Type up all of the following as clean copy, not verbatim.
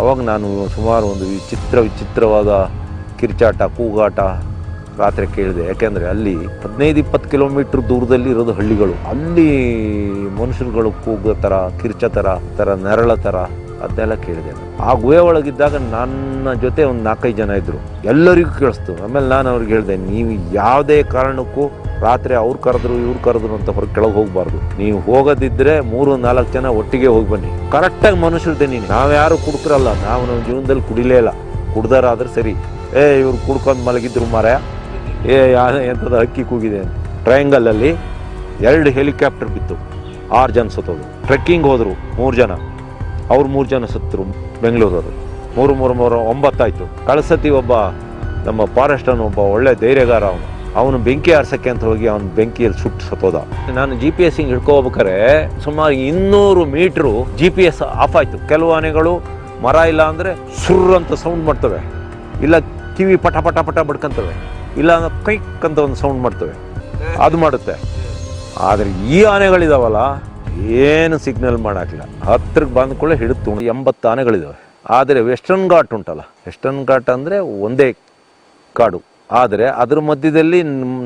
ಅವಾಗ ನಾನು ಸುಮಾರು ಒಂದು ವಿಚಿತ್ರವಾದ ಕಿರ್ಚಾಟ ಕೂಗಾಟ ರಾತ್ರಿ ಕೇಳಿದೆ. ಯಾಕೆಂದರೆ ಅಲ್ಲಿ 15-20 ಕಿಲೋಮೀಟ್ರ್ ದೂರದಲ್ಲಿ ಇರೋದು ಹಳ್ಳಿಗಳು. ಅಲ್ಲಿ ಮನುಷ್ಯರುಗಳು ಕೂಗೋ ಥರ, ಕಿರ್ಚ ಥರ ನೆರಳ ಥರ ಅದನ್ನೆಲ್ಲ ಕೇಳಿದೆ. ಆ ಗುಹೆ ಒಳಗಿದ್ದಾಗ ನನ್ನ ಜೊತೆ ಒಂದು 4-5 ಜನ ಇದ್ದರು. ಎಲ್ಲರಿಗೂ ಕೇಳಿಸ್ತು. ಆಮೇಲೆ ನಾನು ಅವ್ರಿಗೆ ಹೇಳಿದೆ, ನೀವು ಯಾವುದೇ ಕಾರಣಕ್ಕೂ ರಾತ್ರಿ ಅವ್ರು ಕರೆದ್ರು ಇವ್ರು ಕರೆದ್ರು ಅಂತ ಹೊರಗೆ ಕೆಳಗೆ ಹೋಗಬಾರ್ದು. ನೀವು ಹೋಗೋದಿದ್ದರೆ 3-4 ಜನ ಒಟ್ಟಿಗೆ ಹೋಗಿ ಬನ್ನಿ. ಕರೆಕ್ಟಾಗಿ ಮನುಷ್ಯರ್ದೆ ನೀನು. ನಾವು ಯಾರು ಕುಡ್ಕರಲ್ಲ, ನಾವು ನಮ್ಮ ಜೀವನದಲ್ಲಿ ಕುಡಿಲೇ ಇಲ್ಲ. ಕುಡ್ದಾರಾದ್ರೆ ಸರಿ, ಇವ್ರು ಕುಡ್ಕೊಂಡು ಮಲಗಿದ್ರು ಮಾರಾಯ, ಎಂಥದ್ದು ಹಕ್ಕಿ ಕೂಗಿದೆ ಅಂತ. ಟ್ರಯಾಂಗಲಲ್ಲಿ 2 ಹೆಲಿಕಾಪ್ಟರ್ ಬಿತ್ತು, 6 ಜನ ಸತ್ತೋದು. ಟ್ರೆಕ್ಕಿಂಗ್ ಹೋದರು 3 ಜನ, ಅವ್ರು 3 ಜನ ಸತ್ತರು ಬೆಂಗಳೂರವರು. 3-9 ಆಯಿತು. ಕಳ್ಸತಿ ಒಬ್ಬ ನಮ್ಮ ಫಾರೆಸ್ಟನ್ನು ಒಬ್ಬ ಒಳ್ಳೆ ಧೈರ್ಯಗಾರ, ಅವನು ಬೆಂಕಿ ಆರ್ಸಕ್ಕೆ ಅಂತ ಹೋಗಿ ಅವನು ಬೆಂಕಿಯಲ್ಲಿ ಸುಟ್ಟು ಸತ್ತೋದ. ನಾನು GPS ಹಿಂಗೆ ಹಿಡ್ಕೋಬೇಕಾರೆ ಸುಮಾರು 200 ಮೀಟ್ರು GPS ಆಫ್ ಆಯಿತು. ಕೆಲವು ಆನೆಗಳು ಮರ ಇಲ್ಲ ಅಂದರೆ ಸುರ್ರ್ ಅಂತ ಸೌಂಡ್ ಮಾಡ್ತವೆ, ಇಲ್ಲ ಕಿವಿ ಪಟ ಪಟ ಪಟ ಬಡ್ಕೊಂತವೆ, ಇಲ್ಲ ಅಂದ್ರೆ ಕೈಕ್ ಅಂತ ಒಂದು ಸೌಂಡ್ ಮಾಡ್ತವೆ, ಅದು ಮಾಡುತ್ತೆ. ಆದರೆ ಈ ಆನೆಗಳಿದಾವಲ್ಲ, ಏನು ಸಿಗ್ನಲ್ ಮಾಡೋಕ್ಕಿಲ್ಲ. ಹತ್ರಕ್ಕೆ ಬಂದ್ಕೊಳ್ಳೆ ಹಿಡಿದು 80 ಆನೆಗಳಿದ್ದಾವೆ. ಆದರೆ ವೆಸ್ಟರ್ನ್ ಘಾಟ್ ಉಂಟಲ್ಲ, ವೆಸ್ಟರ್ನ್ ಘಾಟ್ ಅಂದರೆ ಒಂದೇ ಕಾಡು, ಆದರೆ ಅದ್ರ ಮಧ್ಯದಲ್ಲಿ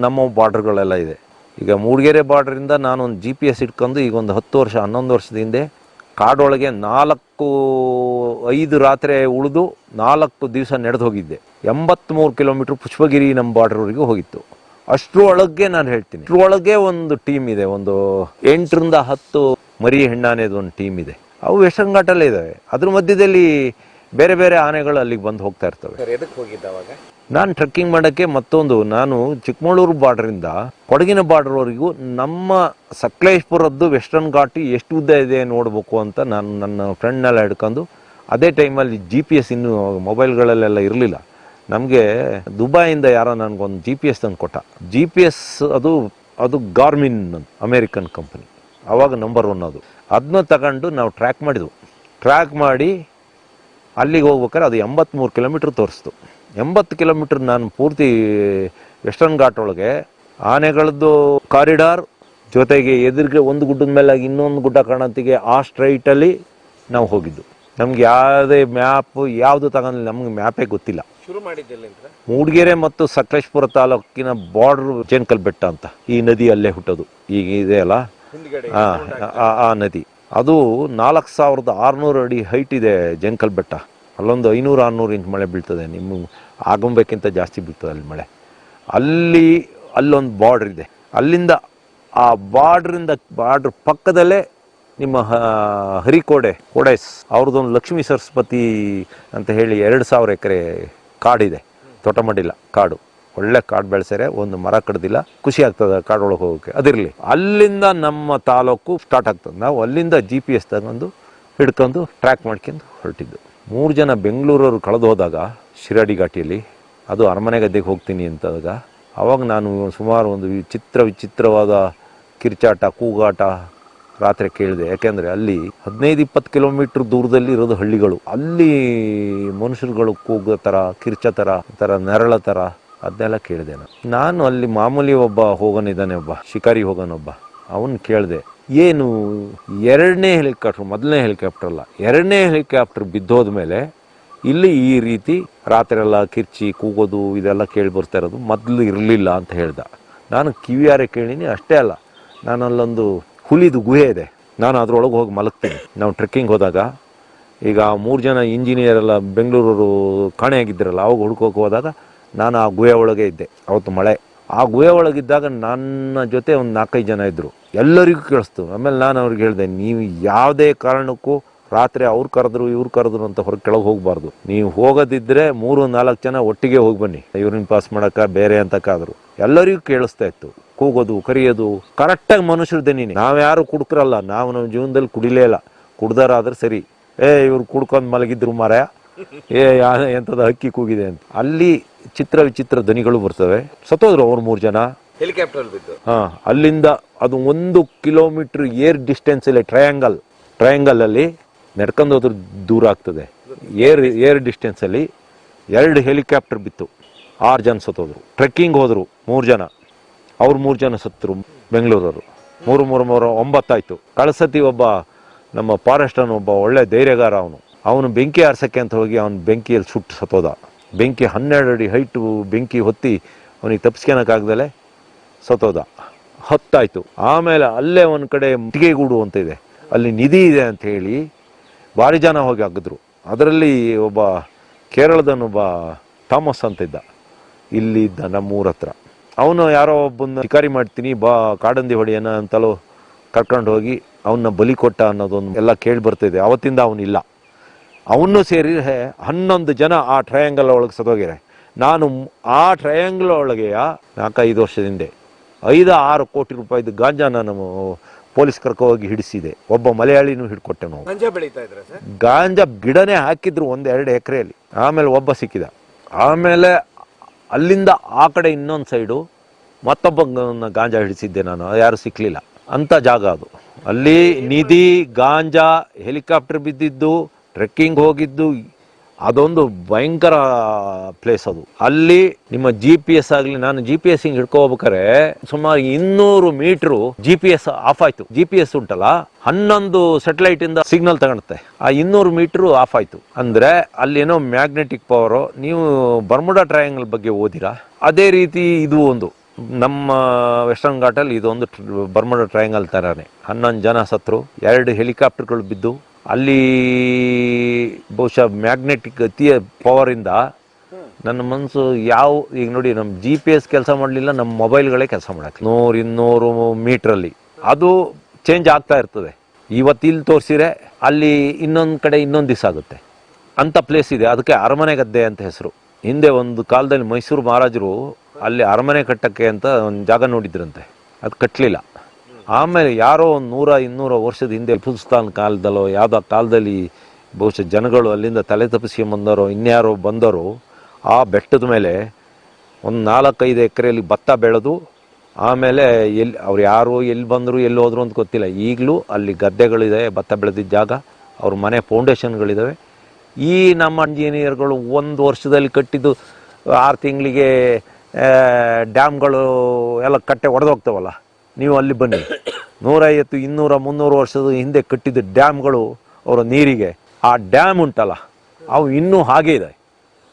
ನಮ್ಮ ಬಾರ್ಡ್ರ್ಗಳೆಲ್ಲ ಇದೆ. ಈಗ ಮೂಡಿಗೆರೆ ಬಾರ್ಡ್ರಿಂದ ನಾನೊಂದು GPS ಇಟ್ಕೊಂಡು ಈಗ ಒಂದು 10 ವರ್ಷ 11 ವರ್ಷದ ಹಿಂದೆ ಕಾಡೊಳಗೆ 4-5 ರಾತ್ರಿ ಉಳಿದು 4 ದಿವಸ ನಡೆದು ಹೋಗಿದ್ದೆ. 83 ಕಿಲೋಮೀಟ್ರ್ ಪುಷ್ಪಗಿರಿ ನಮ್ಮ ಬಾರ್ಡ್ರ್ವರೆಗೂ ಹೋಗಿತ್ತು. ಅಷ್ಟರೊಳಗೆ ನಾನು ಹೇಳ್ತೀನಿ, ಅಷ್ಟರೊಳಗೆ ಒಂದು ಟೀಮ್ ಇದೆ, ಒಂದು 8-10 ಮರಿ ಹೆಣ್ಣಾನೆದು ಒಂದು ಟೀಮ್ ಇದೆ. ಅವು ವೆಸ್ಟರ್ನ್ ಘಾಟಲ್ಲೇ ಇದ್ದಾವೆ. ಅದ್ರ ಮಧ್ಯದಲ್ಲಿ ಬೇರೆ ಬೇರೆ ಆನೆಗಳು ಅಲ್ಲಿಗೆ ಬಂದು ಹೋಗ್ತಾ ಇರ್ತವೆ. ನಾನು ಟ್ರೆಕ್ಕಿಂಗ್ ಮಾಡೋಕ್ಕೆ ಮತ್ತೊಂದು, ನಾನು ಚಿಕ್ಕಮಗಳೂರು ಬಾರ್ಡ್ರಿಂದ ಕೊಡಗಿನ ಬಾರ್ಡ್ರ್ವರೆಗೂ ನಮ್ಮ ಸಕಲೇಶ್ಪುರದ್ದು ವೆಸ್ಟರ್ನ್ ಘಾಟ್ ಎಷ್ಟು ಉದ್ದ ಇದೆ ನೋಡಬೇಕು ಅಂತ ನಾನು ನನ್ನ ಫ್ರೆಂಡ್ನೆಲ್ಲ ಹಿಡ್ಕೊಂಡು, ಅದೇ ಟೈಮಲ್ಲಿ GPS ಇನ್ನೂ ಮೊಬೈಲ್ಗಳಲ್ಲೆಲ್ಲ ಇರಲಿಲ್ಲ. ನಮಗೆ ದುಬೈಯಿಂದ ಯಾರೋ ನನಗೊಂದು GPS ತಂದು ಕೊಟ್ಟ. GPS ಅದು ಗಾರ್ಮಿನ್ ಅಮೇರಿಕನ್ ಕಂಪನಿ, ಆವಾಗ ನಂಬರ್ 1 ಅದು. ಅದನ್ನ ತಗೊಂಡು ನಾವು ಟ್ರ್ಯಾಕ್ ಮಾಡಿದ್ವು. ಟ್ರ್ಯಾಕ್ ಮಾಡಿ ಅಲ್ಲಿಗೆ ಹೋಗ್ಬೇಕಾದ್ರೆ ಅದು 83 ಕಿಲೋಮೀಟ್ರ್ ತೋರಿಸ್ತು. 80 ಕಿಲೋಮೀಟ್ರ್ ನಾನು ಪೂರ್ತಿ ವೆಸ್ಟರ್ನ್ ಘಾಟ್ ಒಳಗೆ ಆನೆಗಳದ್ದು ಕಾರಿಡಾರ್ ಜೊತೆಗೆ ಎದುರಿಗೆ ಒಂದು ಗುಡ್ಡದ ಮೇಲೆ ಇನ್ನೊಂದು ಗುಡ್ಡ ಕಾಣಂತಿಗೆ ಆ ಸ್ಟ್ರೈಟಲ್ಲಿ ನಾವು ಹೋಗಿದ್ದು. ನಮ್ಗೆ ಯಾವುದೇ ಮ್ಯಾಪ್ ಯಾವುದು ತಗೊಂಡಿಲ್ಲ, ನಮ್ಗೆ ಮ್ಯಾಪೇ ಗೊತ್ತಿಲ್ಲ. ಶುರು ಮಾಡಿದ್ದಿಲ್ಲ ಮೂಡಿಗೆರೆ ಮತ್ತು ಸಕಲೇಶ್ಪುರ ತಾಲೂಕಿನ ಬಾರ್ಡರ್ ಜೇನ್ಕಲ್ ಬೆಟ್ಟ ಅಂತ, ಈ ನದಿ ಅಲ್ಲೇ ಹುಟ್ಟೋದು ಈಗ ಇದೆ ಅಲ್ಲ, ಆ ನದಿ. ಅದು 4600 ಅಡಿ ಹೈಟ್ ಇದೆ ಜೇನ್ಕಲ್ ಬೆಟ್ಟ. ಅಲ್ಲೊಂದು 500-600 ಇಂಚ್ ಮಳೆ ಬೀಳ್ತದೆ. ನಿಮ್ಮ ಆಗಬೇಕಿಂತ ಜಾಸ್ತಿ ಬೀಳ್ತದೆ ಅಲ್ಲಿ ಮಳೆ. ಅಲ್ಲೊಂದು ಬಾರ್ಡ್ರ್ ಇದೆ. ಅಲ್ಲಿಂದ ಆ ಬಾರ್ಡ್ರ್ ಪಕ್ಕದಲ್ಲೇ ನಿಮ್ಮ ಕೋಡೆಸ್ ಅವ್ರದ್ದೊಂದು ಲಕ್ಷ್ಮೀ ಸರಸ್ವತಿ ಅಂತ ಹೇಳಿ 2000 ಎಕರೆ ಕಾಡಿದೆ. ತೋಟ ಮಾಡಿಲ್ಲ, ಕಾಡು, ಒಳ್ಳೆ ಕಾಡು ಬೆಳೆಸರೆ, ಒಂದು ಮರ ಕಡ್ದಿಲ್ಲ, ಖುಷಿ ಆಗ್ತದೆ ಕಾಡೊಳಗೆ ಹೋಗೋಕ್ಕೆ. ಅದಿರಲಿ, ಅಲ್ಲಿಂದ ನಮ್ಮ ತಾಲೂಕು ಸ್ಟಾರ್ಟ್ ಆಗ್ತದೆ. ನಾವು ಅಲ್ಲಿಂದ GPS ತಗೊಂಡು ಹಿಡ್ಕೊಂಡು ಟ್ರ್ಯಾಕ್ ಮಾಡ್ಕೊಂಡು ಹೊರಟಿದ್ದು. 3 ಜನ ಬೆಂಗಳೂರವರು ಕಳೆದು ಹೋದಾಗ ಶಿರಾಡಿ ಘಾಟಿಯಲ್ಲಿ, ಅದು ಅರಮನೆ ಗದ್ದೆಗೆ ಹೋಗ್ತೀನಿ ಅಂತದಾಗ, ಅವಾಗ ನಾನು ಸುಮಾರು ಒಂದು ವಿಚಿತ್ರವಾದ ಕಿರ್ಚಾಟ ಕೂಗಾಟ ರಾತ್ರಿ ಕೇಳಿದೆ. ಯಾಕೆಂದರೆ ಅಲ್ಲಿ 15-20 ಕಿಲೋಮೀಟ್ರ್ ದೂರದಲ್ಲಿ ಇರೋದು ಹಳ್ಳಿಗಳು. ಅಲ್ಲಿ ಮನುಷ್ಯರುಗಳು ಕೂಗೋ ಥರ, ಕಿರ್ಚ ಥರ ನೆರಳ ಥರ ಅದನ್ನೆಲ್ಲ ಕೇಳಿದೆ. ನಾನು ಅಲ್ಲಿ ಮಾಮೂಲಿ ಒಬ್ಬ ಹೋಗೋನಿದ್ದಾನೆ, ಒಬ್ಬ ಶಿಕಾರಿ ಹೋಗೋನೊಬ್ಬ, ಅವನು ಕೇಳಿದೆ, ಏನು 2ನೇ ಹೆಲಿಕಾಪ್ಟರ್, ಮೊದಲನೇ ಹೆಲಿಕಾಪ್ಟರ್ ಅಲ್ಲ, 2ನೇ ಹೆಲಿಕಾಪ್ಟರ್ ಬಿದ್ದೋದ ಮೇಲೆ ಇಲ್ಲಿ ಈ ರೀತಿ ರಾತ್ರಿ ಎಲ್ಲ ಕಿರ್ಚಿ ಕೂಗೋದು ಇದೆಲ್ಲ ಕೇಳಿ ಬರ್ತಾ ಇರೋದು ಮೊದಲು ಇರಲಿಲ್ಲ ಅಂತ ಹೇಳ್ದ. ನಾನು ಕಿವಿಯಾರೆ ಕೇಳೀನಿ. ಅಷ್ಟೇ ಅಲ್ಲ, ನಾನಲ್ಲೊಂದು ಹುಲಿದು ಗುಹೆ ಇದೆ, ನಾನು ಅದರೊಳಗೆ ಹೋಗಿ ಮಲಗ್ತೀನಿ. ನಾವು ಟ್ರೆಕ್ಕಿಂಗ್ ಹೋದಾಗ ಈಗ 3 ಜನ ಇಂಜಿನಿಯರ್ ಎಲ್ಲ ಬೆಂಗಳೂರವರು ಕಾಣೆಯಾಗಿದ್ದರಲ್ಲ, ಅವಾಗ ಹುಡ್ಕೋಕೆ ಹೋದಾಗ ನಾನು ಆ ಗುಹೆ ಒಳಗೆ ಇದ್ದೆ. ಅವತ್ತು ಮಳೆ. ಆ ಗುಹೆ ಒಳಗಿದ್ದಾಗ ನನ್ನ ಜೊತೆ ಒಂದು 4-5 ಜನ ಇದ್ದರು. ಎಲ್ಲರಿಗೂ ಕೇಳಿಸ್ತು. ಆಮೇಲೆ ನಾನು ಅವ್ರಿಗೆ ಹೇಳಿದೆ, ನೀವು ಯಾವುದೇ ಕಾರಣಕ್ಕೂ ರಾತ್ರಿ ಅವ್ರು ಕರೆದ್ರು ಇವ್ರು ಕರೆದ್ರು ಅಂತ ಹೊರಗೆ ಕೆಳಗೆ ಹೋಗಬಾರ್ದು. ನೀವು ಹೋಗೋದಿದ್ದರೆ 3-4 ಜನ ಒಟ್ಟಿಗೆ ಹೋಗಿ ಬನ್ನಿ, ಯೂರಿನ್ ಪಾಸ್ ಮಾಡೋಕ್ಕೆ ಬೇರೆ ಅಂತಕ್ಕಾದ್ರು. ಎಲ್ಲರಿಗೂ ಕೇಳಿಸ್ತಾ ಇತ್ತು, ಕೂಗೋದು ಕರಿಯೋದು. ಕರೆಕ್ಟಾಗಿ ಮನುಷ್ಯರ್ದೆ ನೀನು. ನಾವು ಯಾರು ಕುಡ್ಕರಲ್ಲ, ನಾವು ನಮ್ಮ ಜೀವನದಲ್ಲಿ ಕುಡಿಲೇ ಇಲ್ಲ. ಕುಡ್ದಾರಾದ್ರೆ ಸರಿ, ಇವ್ರು ಕುಡ್ಕೊಂಡು ಮಲಗಿದ್ರು ಮಾರಾಯ, ಎಂಥದ್ದು ಹಕ್ಕಿ ಕೂಗಿದೆ ಅಂತ. ಅಲ್ಲಿ ವಿಚಿತ್ರ ಧ್ವನಿಗಳು ಬರ್ತವೆ. ಸತ್ತೋದ್ರು ಅವ್ರು 3 ಜನ ಹೆಲಿಕಾಪ್ಟರ್ ಬಿದ್ದು. ಅಲ್ಲಿಂದ ಅದು 1 ಕಿಲೋಮೀಟ್ರ್ ಏರ್ ಡಿಸ್ಟೆನ್ಸ್ ಇಲ್ಲ. ಟ್ರಯಾಂಗಲ್ ಅಲ್ಲಿ ನಡ್ಕೊಂಡು ಹೋದ್ರೆ ದೂರ ಆಗ್ತದೆ. ಏರ್ ಡಿಸ್ಟೆನ್ಸಲ್ಲಿ 2 ಹೆಲಿಕಾಪ್ಟರ್ ಬಿತ್ತು, 6 ಜನ ಸತ್ತೋದ್ರು. ಟ್ರೆಕ್ಕಿಂಗ್ ಹೋದರು 3 ಜನ, ಅವ್ರು 3 ಜನ ಸತ್ತರು ಬೆಂಗಳೂರವರು. 3-9 ಆಯಿತು. ಕಳ್ಸತಿ ಒಬ್ಬ ನಮ್ಮ ಫಾರೆಸ್ಟನ್ನು ಒಬ್ಬ ಒಳ್ಳೆ ಧೈರ್ಯಗಾರ, ಅವನು ಬೆಂಕಿ ಆರ್ಸೋಕ್ಕೆ ಅಂತ ಹೋಗಿ ಅವನು ಬೆಂಕಿಯಲ್ಲಿ ಸುಟ್ಟು ಸತ್ತೋದ. ಬೆಂಕಿ 12 ಅಡಿ ಹೈಟು ಬೆಂಕಿ ಹೊತ್ತಿ ಅವನಿಗೆ ತಪ್ಪಿಸ್ಕೊಳಕ್ಕಾಗ್ದಲೆ ಸತ್ತೋದ. ಹೊತ್ತಾಯಿತು. ಆಮೇಲೆ ಅಲ್ಲೇ ಒಂದು ಕಡೆ ಇಟ್ಟಿಗೆಗೂಡು ಅಂತ ಇದೆ, ಅಲ್ಲಿ ನಿಧಿ ಇದೆ ಅಂತ ಹೇಳಿ ಭಾರಿ ಜನ ಹೋಗಿ ಹಾಕಿದ್ರು. ಅದರಲ್ಲಿ ಒಬ್ಬ ಕೇರಳದನೊಬ್ಬ ಥಾಮಸ್ ಅಂತ ಇದ್ದ, ಇಲ್ಲಿ ಇದ್ದ ನಮ್ಮೂರ ಹತ್ರ. ಅವನು ಯಾರೋ ಒಬ್ಬನ ಶಿಕಾರಿ ಮಾಡ್ತೀನಿ ಬಾ ಕಾಡಂದಿ ಹೊಡೆಯೋಣ ಅಂತಲೋ ಕರ್ಕೊಂಡು ಹೋಗಿ ಅವನ್ನ ಬಲಿ ಕೊಟ್ಟ ಅನ್ನೋದೊಂದು ಎಲ್ಲ ಕೇಳಿ ಬರ್ತಿದೆ. ಅವತ್ತಿಂದ ಅವನಿಲ್ಲ. ಅವನು ಸೇರಿ 11 ಜನ ಆ ಟ್ರಯಾಂಗಲ್ ಒಳಗೆ ಸತ್ತೋಗ್ಯಾರೆ. ನಾನು ಆ ಟ್ರಯಾಂಗಲ್ ಒಳಗೆ 4-5 ವರ್ಷದ ಹಿಂದೆ 5-6 ಕೋಟಿ ರೂಪಾಯಿದು ಗಾಂಜಾ ನಾನು ಪೊಲೀಸ್ ಕರ್ಕೊ ಹೋಗಿ ಹಿಡಿಸಿದೆ. ಒಬ್ಬ ಮಲಯಾಳಿನೂ ಹಿಡ್ಕೊಟ್ಟೆ ನಾವು. ಗಾಂಜಾ ಬೆಳೀತಾ ಇದ್ರ ಸರ್? ಗಾಂಜಾ ಗಿಡನೇ ಹಾಕಿದ್ರು 1-2 ಎಕರೆಯಲ್ಲಿ. ಆಮೇಲೆ ಒಬ್ಬ ಸಿಕ್ಕಿದ. ಆಮೇಲೆ ಅಲ್ಲಿಂದ ಆ ಕಡೆ ಇನ್ನೊಂದು ಸೈಡು ಮತ್ತೊಬ್ಬ ಗಾಂಜಾ ಹಿಡಿಸಿದ್ದೆ ನಾನು, ಯಾರು ಸಿಕ್ಕಲಿಲ್ಲ. ಅಂಥ ಜಾಗ ಅದು. ಅಲ್ಲಿ ನಿಧಿ, ಗಾಂಜಾ, ಹೆಲಿಕಾಪ್ಟರ್ ಬಿದ್ದಿದ್ದು, ಟ್ರೆಕ್ಕಿಂಗ್ ಹೋಗಿದ್ದು, ಅದೊಂದು ಭಯಂಕರ ಪ್ಲೇಸ್ ಅದು. ಅಲ್ಲಿ ನಿಮ್ಮ GPS ಆಗಲಿ, ನಾನು GPS ಹಿಂಗೆ ಹಿಡ್ಕೋಬೇಕಾರೆ ಸುಮಾರು 200 ಮೀಟ್ರು GPS ಆಫ್ ಆಯ್ತು. GPS ಉಂಟಲ್ಲ 11 ಸ್ಯಾಟಲೈಟ್ ಇಂದ ಸಿಗ್ನಲ್ ತಗೊಳುತ್ತೆ. ಆ 200 ಮೀಟ್ರು ಆಫ್ ಆಯ್ತು. ಅಂದ್ರೆ ಅಲ್ಲೇನೋ ಮ್ಯಾಗ್ನೆಟಿಕ್ ಪವರ್. ನೀವು ಬರ್ಮುಡಾ ಟ್ರಯಾಂಗಲ್ ಬಗ್ಗೆ ಓದಿರಾ? ಅದೇ ರೀತಿ ಇದು ಒಂದು ನಮ್ಮ ವೆಸ್ಟರ್ನ್ ಘಾಟಲ್ಲಿ ಇದೊಂದು ಬರ್ಮುಡಾ ಟ್ರಯಾಂಗಲ್ ಥರನೇ. 11 ಜನ ಸತ್ರು, 2 ಹೆಲಿಕಾಪ್ಟರ್ಗಳು ಬಿದ್ದು. ಅಲ್ಲಿ ಬಹುಶಃ ಮ್ಯಾಗ್ನೆಟಿಕ್ ಅತಿಯ ಪವರಿಂದ ನನ್ನ ಮನಸ್ಸು ಈಗ ನೋಡಿ, ನಮ್ಮ GPS ಕೆಲಸ ಮಾಡಲಿಲ್ಲ, ನಮ್ಮ ಮೊಬೈಲ್ಗಳೇ ಕೆಲಸ ಮಾಡಕ್ಕೆ 100-200 ಮೀಟ್ರಲ್ಲಿ ಅದು ಚೇಂಜ್ ಆಗ್ತಾ ಇರ್ತದೆ. ಇವತ್ತು ಇಲ್ಲಿ ತೋರಿಸಿದ್ರೆ ಅಲ್ಲಿ ಇನ್ನೊಂದು ಕಡೆ ಇನ್ನೊಂದು ದಿವಸ ಆಗುತ್ತೆ. ಅಂಥ ಪ್ಲೇಸ್ ಇದೆ. ಅದಕ್ಕೆ ಅರಮನೆ ಗದ್ದೆ ಅಂತ ಹೆಸರು. ಹಿಂದೆ ಒಂದು ಕಾಲದಲ್ಲಿ ಮೈಸೂರು ಮಹಾರಾಜರು ಅಲ್ಲಿ ಅರಮನೆ ಕಟ್ಟಕ್ಕೆ ಅಂತ ಒಂದು ಜಾಗ ನೋಡಿದ್ರಂತೆ, ಅದು ಕಟ್ಟಲಿಲ್ಲ. ಆಮೇಲೆ ಯಾರೋ ಒಂದು 100-200 ವರ್ಷದ ಹಿಂದೆ ಸುಲ್ತಾನ್ ಕಾಲದಲ್ಲೋ ಯಾವುದೋ ಕಾಲದಲ್ಲಿ ಬಹುಶಃ ಜನಗಳು ಅಲ್ಲಿಂದ ತಲೆ ತಪ್ಪಿಸ್ಕೊಂಬಂದರೋ ಇನ್ಯಾರೋ ಬಂದರೋ ಆ ಬೆಟ್ಟದ ಮೇಲೆ ಒಂದು 4-5 ಎಕರೆಯಲ್ಲಿ ಭತ್ತ ಬೆಳೆದು, ಆಮೇಲೆ ಅವ್ರು ಯಾರು ಎಲ್ಲಿ ಬಂದರು ಎಲ್ಲಿ ಹೋದ್ರು ಅಂತ ಗೊತ್ತಿಲ್ಲ. ಈಗಲೂ ಅಲ್ಲಿ ಗದ್ದೆಗಳಿದೆ, ಭತ್ತ ಬೆಳೆದಿದ್ದ ಜಾಗ, ಅವ್ರ ಮನೆ ಫೌಂಡೇಶನ್ಗಳಿದ್ದಾವೆ. ಈ ನಮ್ಮ ಇಂಜಿನಿಯರ್ಗಳು 1 ವರ್ಷದಲ್ಲಿ ಕಟ್ಟಿದ್ದು 6 ತಿಂಗಳಿಗೆ ಡ್ಯಾಮ್ಗಳು ಎಲ್ಲ ಕಟ್ಟೆ ಒಡೆದೋಗ್ತಾವಲ್ಲ. ನೀವು ಅಲ್ಲಿ ಬನ್ನಿ, 150, 200, 300 ವರ್ಷದ ಹಿಂದೆ ಕಟ್ಟಿದ ಡ್ಯಾಮ್ಗಳು ಅವರ ನೀರಿಗೆ. ಆ ಡ್ಯಾಮ್ ಉಂಟಲ್ಲ ಅವು ಇನ್ನೂ ಹಾಗೆ ಇದೆ.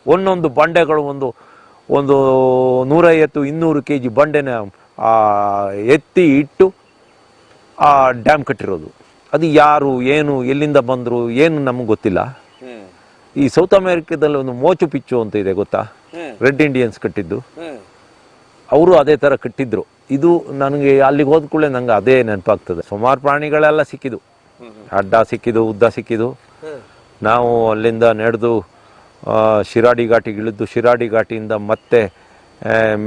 ಒಂದೊಂದು ಬಂಡೆಗಳು ಒಂದು 150, 200 kg ಬಂಡೆನ ಎತ್ತಿ ಇಟ್ಟು ಆ ಡ್ಯಾಮ್ ಕಟ್ಟಿರೋದು. ಅದು ಯಾರು, ಏನು, ಎಲ್ಲಿಂದ ಬಂದರು ಏನು ನಮಗೆ ಗೊತ್ತಿಲ್ಲ. ಈ ಸೌತ್ ಅಮೇರಿಕಾದಲ್ಲಿ ಒಂದು ಮೋಚು ಪಿಚ್ಚು ಅಂತ ಇದೆ, ಗೊತ್ತಾ? ರೆಡ್ ಇಂಡಿಯನ್ಸ್ ಕಟ್ಟಿದ್ದು. ಅವರು ಅದೇ ಥರ ಕಟ್ಟಿದ್ರು. ಇದು ನನಗೆ ಅಲ್ಲಿಗೆ ಹೋದ ಕೂಡಲೇ ನಂಗೆ ಅದೇ ನೆನಪಾಗ್ತದೆ. ಸುಮಾರು ಪ್ರಾಣಿಗಳೆಲ್ಲ ಸಿಕ್ಕಿದ್ದು, ಅಡ್ಡ ಸಿಕ್ಕಿದ್ದು, ಉದ್ದ ಸಿಕ್ಕಿದ್ದು. ನಾವು ಅಲ್ಲಿಂದ ನಡೆದು ಶಿರಾಡಿ ಘಾಟಿಗೆ ಇಳಿದು, ಶಿರಾಡಿ ಘಾಟಿಯಿಂದ ಮತ್ತೆ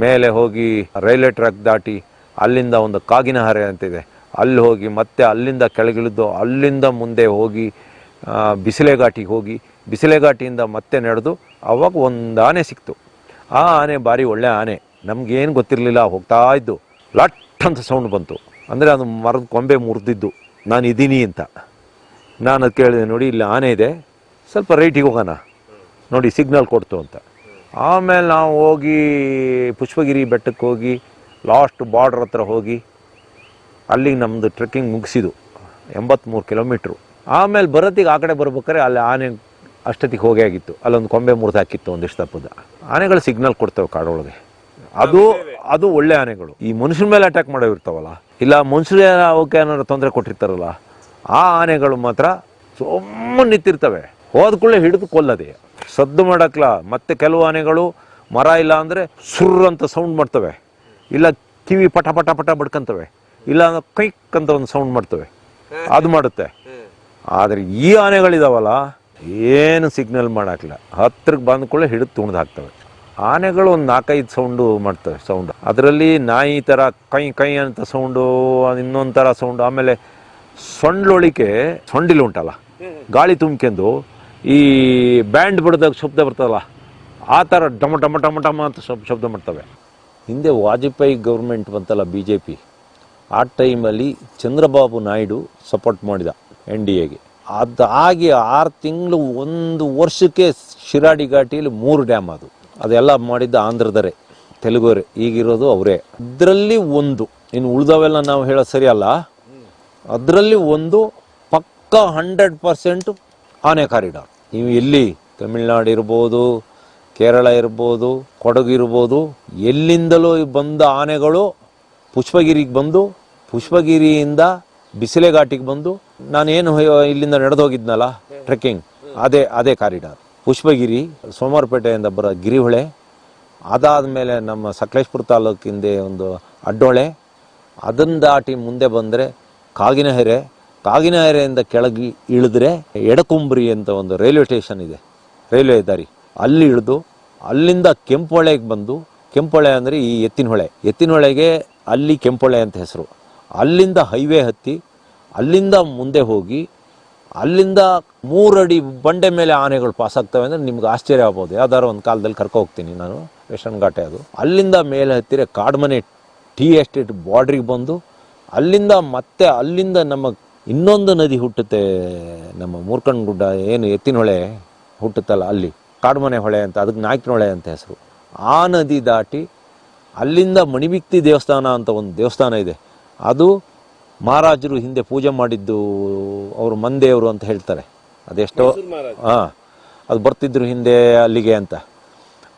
ಮೇಲೆ ಹೋಗಿ ರೈಲ್ವೆ ಟ್ರ್ಯಾಕ್ ದಾಟಿ ಅಲ್ಲಿಂದ ಒಂದು ಕಾಗಿನಹರೆ ಅಂತಿದೆ, ಅಲ್ಲಿ ಹೋಗಿ ಮತ್ತೆ ಅಲ್ಲಿಂದ ಕೆಳಗಿಳಿದು, ಅಲ್ಲಿಂದ ಮುಂದೆ ಹೋಗಿ ಬಿಸಿಲೆ ಘಾಟಿಗೆ ಹೋಗಿ, ಬಿಸಿಲೆ ಘಾಟಿಯಿಂದ ಮತ್ತೆ ನಡೆದು ಅವಾಗ ಒಂದು ಆನೆ ಸಿಕ್ತು. ಆ ಆನೆ ಭಾರಿ ಒಳ್ಳೆ ಆನೆ, ನಮಗೇನು ಗೊತ್ತಿರಲಿಲ್ಲ. ಹೋಗ್ತಾ ಇದ್ದು ಲಟ್ ಅಂತ ಸೌಂಡ್ ಬಂತು. ಅಂದರೆ ಅದು ಮರದ ಕೊಂಬೆ ಮುರಿದಿದ್ದು, ನಾನು ಇದ್ದೀನಿ ಅಂತ. ನಾನು ಅದು ಕೇಳಿದೆ, ನೋಡಿ ಇಲ್ಲಿ ಆನೆ ಇದೆ, ಸ್ವಲ್ಪ ರೈಟಿಗೆ ಹೋಗೋಣ ನೋಡಿ, ಸಿಗ್ನಲ್ ಕೊಡ್ತು ಅಂತ. ಆಮೇಲೆ ನಾವು ಹೋಗಿ ಪುಷ್ಪಗಿರಿ ಬೆಟ್ಟಕ್ಕೆ ಹೋಗಿ ಲಾಸ್ಟ್ ಬಾರ್ಡ್ರ್ ಹತ್ರ ಹೋಗಿ ಅಲ್ಲಿಗೆ ನಮ್ಮದು ಟ್ರೆಕ್ಕಿಂಗ್ ಮುಗಿಸಿದ್ದು 83 ಕಿಲೋಮೀಟ್ರು. ಆಮೇಲೆ ಬರೋತ್ತಿಗೆ ಆ ಕಡೆ ಬರ್ಬೇಕಾದ್ರೆ ಅಲ್ಲಿ ಆನೆ ಅಷ್ಟೊತ್ತಿಗೆ ಹೋಗೇ ಆಗಿತ್ತು. ಅಲ್ಲೊಂದು ಕೊಂಬೆ ಮುರಿದು ಹಾಕಿತ್ತು ಒಂದಿಷ್ಟು ತಪ್ಪದ. ಆನೆಗಳು ಸಿಗ್ನಲ್ ಕೊಡ್ತವೆ ಕಾಡೊಳಗೆ. ಅದು ಒಳ್ಳೆ ಆನೆಗಳು. ಈ ಮನುಷ್ಯನ ಮೇಲೆ ಅಟ್ಯಾಕ್ ಮಾಡೋ ಇರ್ತಾವಲ್ಲ, ಇಲ್ಲ ಮನುಷ್ಯರೇ ಅವಕ್ಕೆ ಏನಾದ್ರು ತೊಂದರೆ ಕೊಟ್ಟಿರ್ತಾರಲ್ಲ, ಆ ಆನೆಗಳು ಮಾತ್ರ ಸುಮ್ಮನೆ ನಿಂತಿರ್ತವೆ. ಹೋದ ಕೂಡಲೇ ಹಿಡಿದು ಕೊಲ್ಲದೆ, ಸದ್ದು ಮಾಡಕ್ಲ. ಮತ್ತೆ ಕೆಲವು ಆನೆಗಳು ಮರ ಇಲ್ಲ ಅಂದರೆ ಸುರ್ರ್ ಅಂತ ಸೌಂಡ್ ಮಾಡ್ತವೆ, ಇಲ್ಲ ಕಿವಿ ಪಟ ಪಟ ಪಟ ಬಡ್ಕೊಂತವೆ, ಇಲ್ಲ ಕೈಕ್ ಅಂತ ಒಂದು ಸೌಂಡ್ ಮಾಡ್ತವೆ, ಅದು ಮಾಡುತ್ತೆ. ಆದರೆ ಈ ಆನೆಗಳಿದಾವಲ್ಲ ಏನು ಸಿಗ್ನಲ್ ಮಾಡಾಕ್ಲ, ಹತ್ರಕ್ಕೆ ಬಂದ ಕೂಡಲೇ ಹಿಡಿದು ತುಣಿದು ಹಾಕ್ತವೆ. ಆನೆಗಳು ಒಂದು 4-5 ಸೌಂಡು ಮಾಡ್ತವೆ. ಸೌಂಡ್ ಅದರಲ್ಲಿ ನಾಯಿ ಥರ ಕೈ ಕೈ ಅಂತ ಸೌಂಡು, ಇನ್ನೊಂದು ಥರ ಸೌಂಡು. ಆಮೇಲೆ ಸೊಂಡ್ಲೊಳಿಕೆ, ಸೊಂಡಿಲು ಉಂಟಲ್ಲ, ಗಾಳಿ ತುಂಬ್ಕೊಂಡು ಈ ಬ್ಯಾಂಡ್ ಬಡ್ದಾಗ ಶಬ್ದ ಬರ್ತದಲ್ಲ, ಆ ಥರ ಡಮ ಡಮ ಡಮ ಡಮ ಅಂತ ಶಬ್ದ ಮಾಡ್ತವೆ. ಹಿಂದೆ ವಾಜಪೇಯಿ ಗೌರ್ಮೆಂಟ್ ಬಂತಲ್ಲ BJP, ಆ ಟೈಮಲ್ಲಿ ಚಂದ್ರಬಾಬು ನಾಯ್ಡು ಸಪೋರ್ಟ್ ಮಾಡಿದ NDAಗೆ. ಅದಾಗಿ 6 ತಿಂಗಳು 1 ವರ್ಷಕ್ಕೆ ಶಿರಾಡಿ ಘಾಟಿಯಲ್ಲಿ 3 ಡ್ಯಾಮ್ ಅದೆಲ್ಲ ಮಾಡಿದ್ದ ಆಂಧ್ರದರೇ, ತೆಲುಗುವರೇ, ಈಗಿರೋದು ಅವರೇ. ಅದರಲ್ಲಿ ಒಂದು, ಇನ್ನು ಉಳಿದವೆಲ್ಲ ನಾವು ಹೇಳೋದು ಸರಿ ಅಲ್ಲ, ಅದರಲ್ಲಿ ಒಂದು ಪಕ್ಕ 100% ಆನೆ ಕಾರಿಡಾರ್. ನೀವು ಎಲ್ಲಿ ತಮಿಳ್ನಾಡು ಇರ್ಬೋದು, ಕೇರಳ ಇರ್ಬೋದು, ಕೊಡಗು ಇರ್ಬೋದು, ಎಲ್ಲಿಂದಲೂ ಬಂದ ಆನೆಗಳು ಪುಷ್ಪಗಿರಿಗೆ ಬಂದು, ಪುಷ್ಪಗಿರಿಯಿಂದ ಬಿಸಿಲೆ ಘಾಟಿಗೆ ಬಂದು, ನಾನೇನು ಇಲ್ಲಿಂದ ನಡೆದೋಗಿದ್ನಲ್ಲ ಟ್ರೆಕ್ಕಿಂಗ್, ಅದೇ ಕಾರಿಡಾರ್. ಪುಷ್ಪಗಿರಿ, ಸೋಮವಾರಪೇಟೆಯಿಂದ ಬರೋ ಗಿರಿಹೊಳೆ, ಅದಾದಮೇಲೆ ನಮ್ಮ ಸಕಲೇಶ್ಪುರ ತಾಲೂಕಿಂದ ಒಂದು ಅಡ್ಡೊಳೆ, ಅದನ್ನು ದಾಟಿ ಮುಂದೆ ಬಂದರೆ ಕಾಗಿನಹೆರೆಯಿಂದ ಕೆಳಗೆ ಇಳಿದ್ರೆ ಎಡಕುಂಬ್ರಿ ಅಂತ ಒಂದು ರೈಲ್ವೆ ಸ್ಟೇಷನ್ ಇದೆ, ರೈಲ್ವೆ ದಾರಿ, ಅಲ್ಲಿ ಇಳಿದು ಅಲ್ಲಿಂದ ಕೆಂಪೊಳೆಗೆ ಬಂದು, ಕೆಂಪೊಳೆ ಅಂದರೆ ಈ ಎತ್ತಿನಹೊಳೆಗೆ ಅಲ್ಲಿ ಕೆಂಪೊಳೆ ಅಂತ ಹೆಸರು. ಅಲ್ಲಿಂದ ಹೈವೇ ಹತ್ತಿ ಅಲ್ಲಿಂದ ಮುಂದೆ ಹೋಗಿ ಅಲ್ಲಿಂದ 3 ಅಡಿ ಬಂಡೆ ಮೇಲೆ ಆನೆಗಳು ಪಾಸ್ ಆಗ್ತವೆ ಅಂದರೆ ನಿಮ್ಗೆ ಆಶ್ಚರ್ಯ ಆಗ್ಬೋದು. ಯಾವ್ದಾದ್ರು ಒಂದು ಕಾಲದಲ್ಲಿ ಕರ್ಕೊ ಹೋಗ್ತೀನಿ ನಾನು, ವೆಸ್ಟರ್ನ್ ಘಾಟೆ ಅದು. ಅಲ್ಲಿಂದ ಮೇಲೆ ಹತ್ತಿರ ಕಾಡ್ಮನೆ ಟೀ ಎಸ್ಟೇಟ್ ಬಾರ್ಡ್ರಿಗೆ ಬಂದು ಅಲ್ಲಿಂದ ನಮ್ಮ ಇನ್ನೊಂದು ನದಿ ಹುಟ್ಟುತ್ತೆ, ನಮ್ಮ ಮೂರ್ಖಂಡ್ ಗುಡ್ಡ ಏನು ಎತ್ತಿನಹೊಳೆ ಹುಟ್ಟುತ್ತಲ್ಲ, ಅಲ್ಲಿ ಕಾಡ್ಮನೆ ಹೊಳೆ ಅಂತ, ಅದಕ್ಕೆ ನಾಯಕನಹೊಳೆ ಅಂತ ಹೆಸರು. ಆ ನದಿ ದಾಟಿ ಅಲ್ಲಿಂದ ಮಣಿಬಿಕ್ತಿ ದೇವಸ್ಥಾನ ಅಂತ ಒಂದು ದೇವಸ್ಥಾನ ಇದೆ. ಅದು ಮಹಾರಾಜರು ಹಿಂದೆ ಪೂಜೆ ಮಾಡಿದ್ದು, ಅವರು ಮಂದೇವರು ಅಂತ ಹೇಳ್ತಾರೆ. ಅದೆಷ್ಟೋ ಅದು ಬರ್ತಿದ್ರು ಹಿಂದೆ ಅಲ್ಲಿಗೆ ಅಂತ.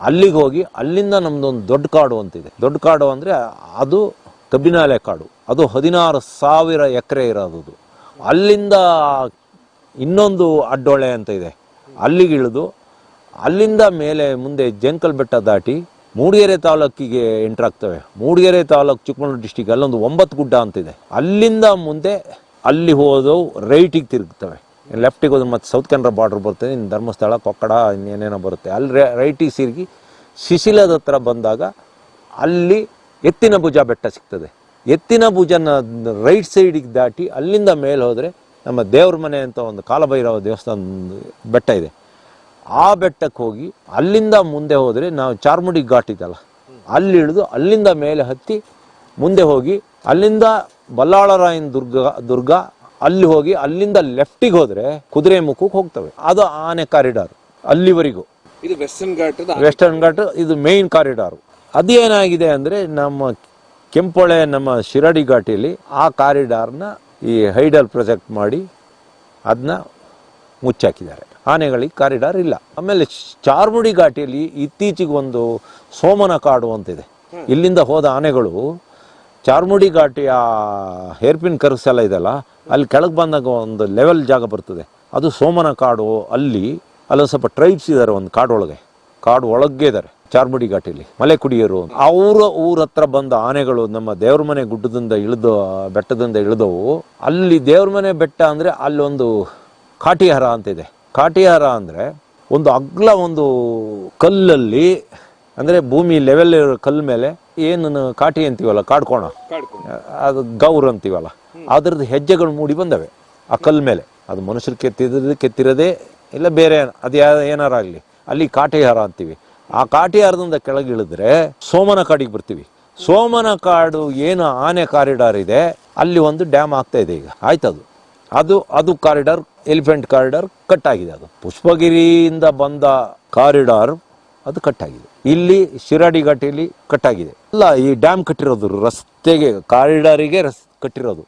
ಅಲ್ಲಿಗೆ ಹೋಗಿ ಅಲ್ಲಿಂದ ನಮ್ಮದೊಂದು ದೊಡ್ಡ ಕಾಡು ಅಂತಿದೆ. ದೊಡ್ಡ ಕಾಡು ಅಂದರೆ ಅದು ಕಬ್ಬಿನಾಲೆ ಕಾಡು. ಅದು 16,000 ಎಕರೆ ಇರೋದು. ಅಲ್ಲಿಂದ ಇನ್ನೊಂದು ಅಡ್ಡೊಳೆ ಅಂತ ಇದೆ, ಅಲ್ಲಿಗೆ ಇಳಿದು ಅಲ್ಲಿಂದ ಮೇಲೆ ಮುಂದೆ ಜಂಕಲ್ ಬೆಟ್ಟ ದಾಟಿ ಮೂಡಿಗೆರೆ ತಾಲೂಕಿಗೆ ಎಂಟ್ರಾಗ್ತವೆ. ಮೂಡಿಗೆರೆ ತಾಲೂಕು ಚಿಕ್ಕಮಗಳೂರು ಡಿಸ್ಟಿಕ್, ಅಲ್ಲೊಂದು 9 ಗುಡ್ಡ ಅಂತಿದೆ. ಅಲ್ಲಿಂದ ಮುಂದೆ ಅಲ್ಲಿ ಹೋದವು ರೈಟಿಗೆ ತಿರುಗ್ತವೆ. ಲೆಫ್ಟಿಗೆ ಹೋದ್ರೆ ಮತ್ತೆ ಸೌತ್ ಕೆನರಾ ಬಾರ್ಡ್ರ್ ಬರ್ತದೆ, ಇನ್ನು ಧರ್ಮಸ್ಥಳ, ಕೊಕ್ಕಡ, ಇನ್ನೇನೇನೋ ಬರುತ್ತೆ. ಅಲ್ಲಿ ರೈಟಿಗೆ ತಿರುಗಿ ಶಿಶಿಲದ ಹತ್ರ ಬಂದಾಗ ಅಲ್ಲಿ ಎತ್ತಿನ ಭುಜ ಬೆಟ್ಟ ಸಿಗ್ತದೆ. ಎತ್ತಿನ ಭುಜನ ರೈಟ್ ಸೈಡಿಗೆ ದಾಟಿ ಅಲ್ಲಿಂದ ಮೇಲೆ ಹೋದರೆ ನಮ್ಮ ದೇವ್ರ ಮನೆ ಅಂತ ಒಂದು ಕಾಲಭೈರವ ದೇವಸ್ಥಾನ ಬೆಟ್ಟ ಇದೆ. ಆ ಬೆಟ್ಟಕ್ಕೆ ಹೋಗಿ ಅಲ್ಲಿಂದ ಮುಂದೆ ಹೋದರೆ ನಾವು ಚಾರ್ಮುಡಿ ಘಾಟ್ ಇದಲ್ಲ, ಅಲ್ಲಿ ಇಳಿದು ಅಲ್ಲಿಂದ ಮೇಲೆ ಹತ್ತಿ ಮುಂದೆ ಹೋಗಿ ಅಲ್ಲಿಂದ ಬಲ್ಲಾಳರಾಯನ ದುರ್ಗ ಅಲ್ಲಿ ಹೋಗಿ ಅಲ್ಲಿಂದ ಲೆಫ್ಟಿಗೆ ಹೋದರೆ ಕುದುರೆಮುಖಕ್ಕೆ ಹೋಗ್ತವೆ. ಅದು ಆನೆ ಕಾರಿಡಾರ್ ಅಲ್ಲಿವರೆಗೂ. ಇದು ವೆಸ್ಟರ್ನ್ ಘಾಟ್ ಇದು ಮೇಯ್ನ್ ಕಾರಿಡಾರು. ಅದೇನಾಗಿದೆ ಅಂದರೆ ನಮ್ಮ ಕೆಂಪೊಳೆ, ನಮ್ಮ ಶಿರಾಡಿ ಘಾಟಿಯಲ್ಲಿ ಆ ಕಾರಿಡಾರ್ನ ಈ ಹೈಡಲ್ ಪ್ರೊಜೆಕ್ಟ್ ಮಾಡಿ ಅದನ್ನ ಮುಚ್ಚಾಕಿದ್ದಾರೆ. ಆನೆಗಳಿಗೆ ಕಾರಿಡಾರ್ ಇಲ್ಲ. ಆಮೇಲೆ ಚಾರ್ಮುಡಿ ಘಾಟಿಯಲ್ಲಿ ಇತ್ತೀಚೆಗೆ ಒಂದು ಸೋಮನ ಕಾಡು ಅಂತಿದೆ. ಇಲ್ಲಿಂದ ಹೋದ ಆನೆಗಳು ಚಾರ್ಮುಡಿ ಘಾಟಿಯ ಹೇರ್ಪಿನ್ ಕರ್ವ್ಸ್ ಎಲ್ಲ ಇದೆಲ್ಲ, ಅಲ್ಲಿ ಕೆಳಗೆ ಬಂದಾಗ ಒಂದು ಲೆವೆಲ್ ಜಾಗ ಬರ್ತದೆ, ಅದು ಸೋಮನ ಕಾಡು. ಅಲ್ಲಿ ಸ್ವಲ್ಪ ಟ್ರೈಬ್ಸ್ ಇದ್ದಾರೆ ಒಂದು ಕಾಡು ಒಳಗೆ ಇದ್ದಾರೆ ಚಾರ್ಮುಡಿ ಘಾಟಿಯಲ್ಲಿ, ಮಲೆ ಕುಡಿಯರು. ಅವರ ಊರ ಹತ್ರ ಬಂದ ಆನೆಗಳು ನಮ್ಮ ದೇವ್ರ ಮನೆ ಗುಡ್ಡದಿಂದ ಬೆಟ್ಟದಿಂದ ಇಳಿದವು. ಅಲ್ಲಿ ದೇವ್ರ ಮನೆ ಬೆಟ್ಟ ಅಂದರೆ ಅಲ್ಲೊಂದು ಕಾಟಿಹಾರ ಅಂತಿದೆ. ಕಾಟಿಹಾರ ಅಂದರೆ ಒಂದು ಅಗ್ಲ ಒಂದು ಕಲ್ಲಲ್ಲಿ, ಅಂದರೆ ಭೂಮಿ ಲೆವೆಲ್ ಇರೋ ಕಲ್ಲು ಮೇಲೆ ಏನು ಕಾಟಿ ಅಂತೀವಲ್ಲ, ಕಾಡ್ಕೋಣ, ಅದು ಗೌರ್ ಅಂತೀವಲ್ಲ, ಅದ್ರದ್ದು ಹೆಜ್ಜೆಗಳು ಮೂಡಿ ಬಂದವೆ ಆ ಕಲ್ಲು ಮೇಲೆ. ಅದು ಮನುಷ್ಯರು ಕೆತ್ತಿರೋದೇ ಇಲ್ಲ, ಬೇರೆ ಅದು ಏನಾರಾಗಲಿ, ಅಲ್ಲಿ ಕಾಟಿಹಾರ ಅಂತೀವಿ. ಆ ಕಾಟಿಹಾರದಿಂದ ಕೆಳಗಿಳಿದ್ರೆ ಸೋಮನ ಕಾಡಿಗೆ ಬರ್ತೀವಿ. ಸೋಮನ ಕಾಡು ಏನು ಆನೆ ಕಾರಿಡಾರ್ ಇದೆ, ಅಲ್ಲಿ ಒಂದು ಡ್ಯಾಮ್ ಆಗ್ತಾ ಇದೆ ಈಗ, ಆಯ್ತದು. ಅದು ಕಾರಿಡಾರ್, ಎಲಿಫೆಂಟ್ ಕಾರಿಡಾರ್ ಕಟ್ ಆಗಿದೆ. ಅದು ಪುಷ್ಪಗಿರಿಯಿಂದ ಬಂದ ಕಾರಿಡಾರ್ ಅದು ಕಟ್ಟಾಗಿದೆ. ಇಲ್ಲಿ ಶಿರಾಡಿ ಘಾಟಿಯಲ್ಲಿ ಕಟ್ಟಾಗಿದೆ. ಅಲ್ಲ, ಈ ಡ್ಯಾಮ್ ಕಟ್ಟಿರೋದು ರಸ್ತೆಗೆ, ಕಾರಿಡಾರಿಗೆ ಕಟ್ಟಿರೋದು.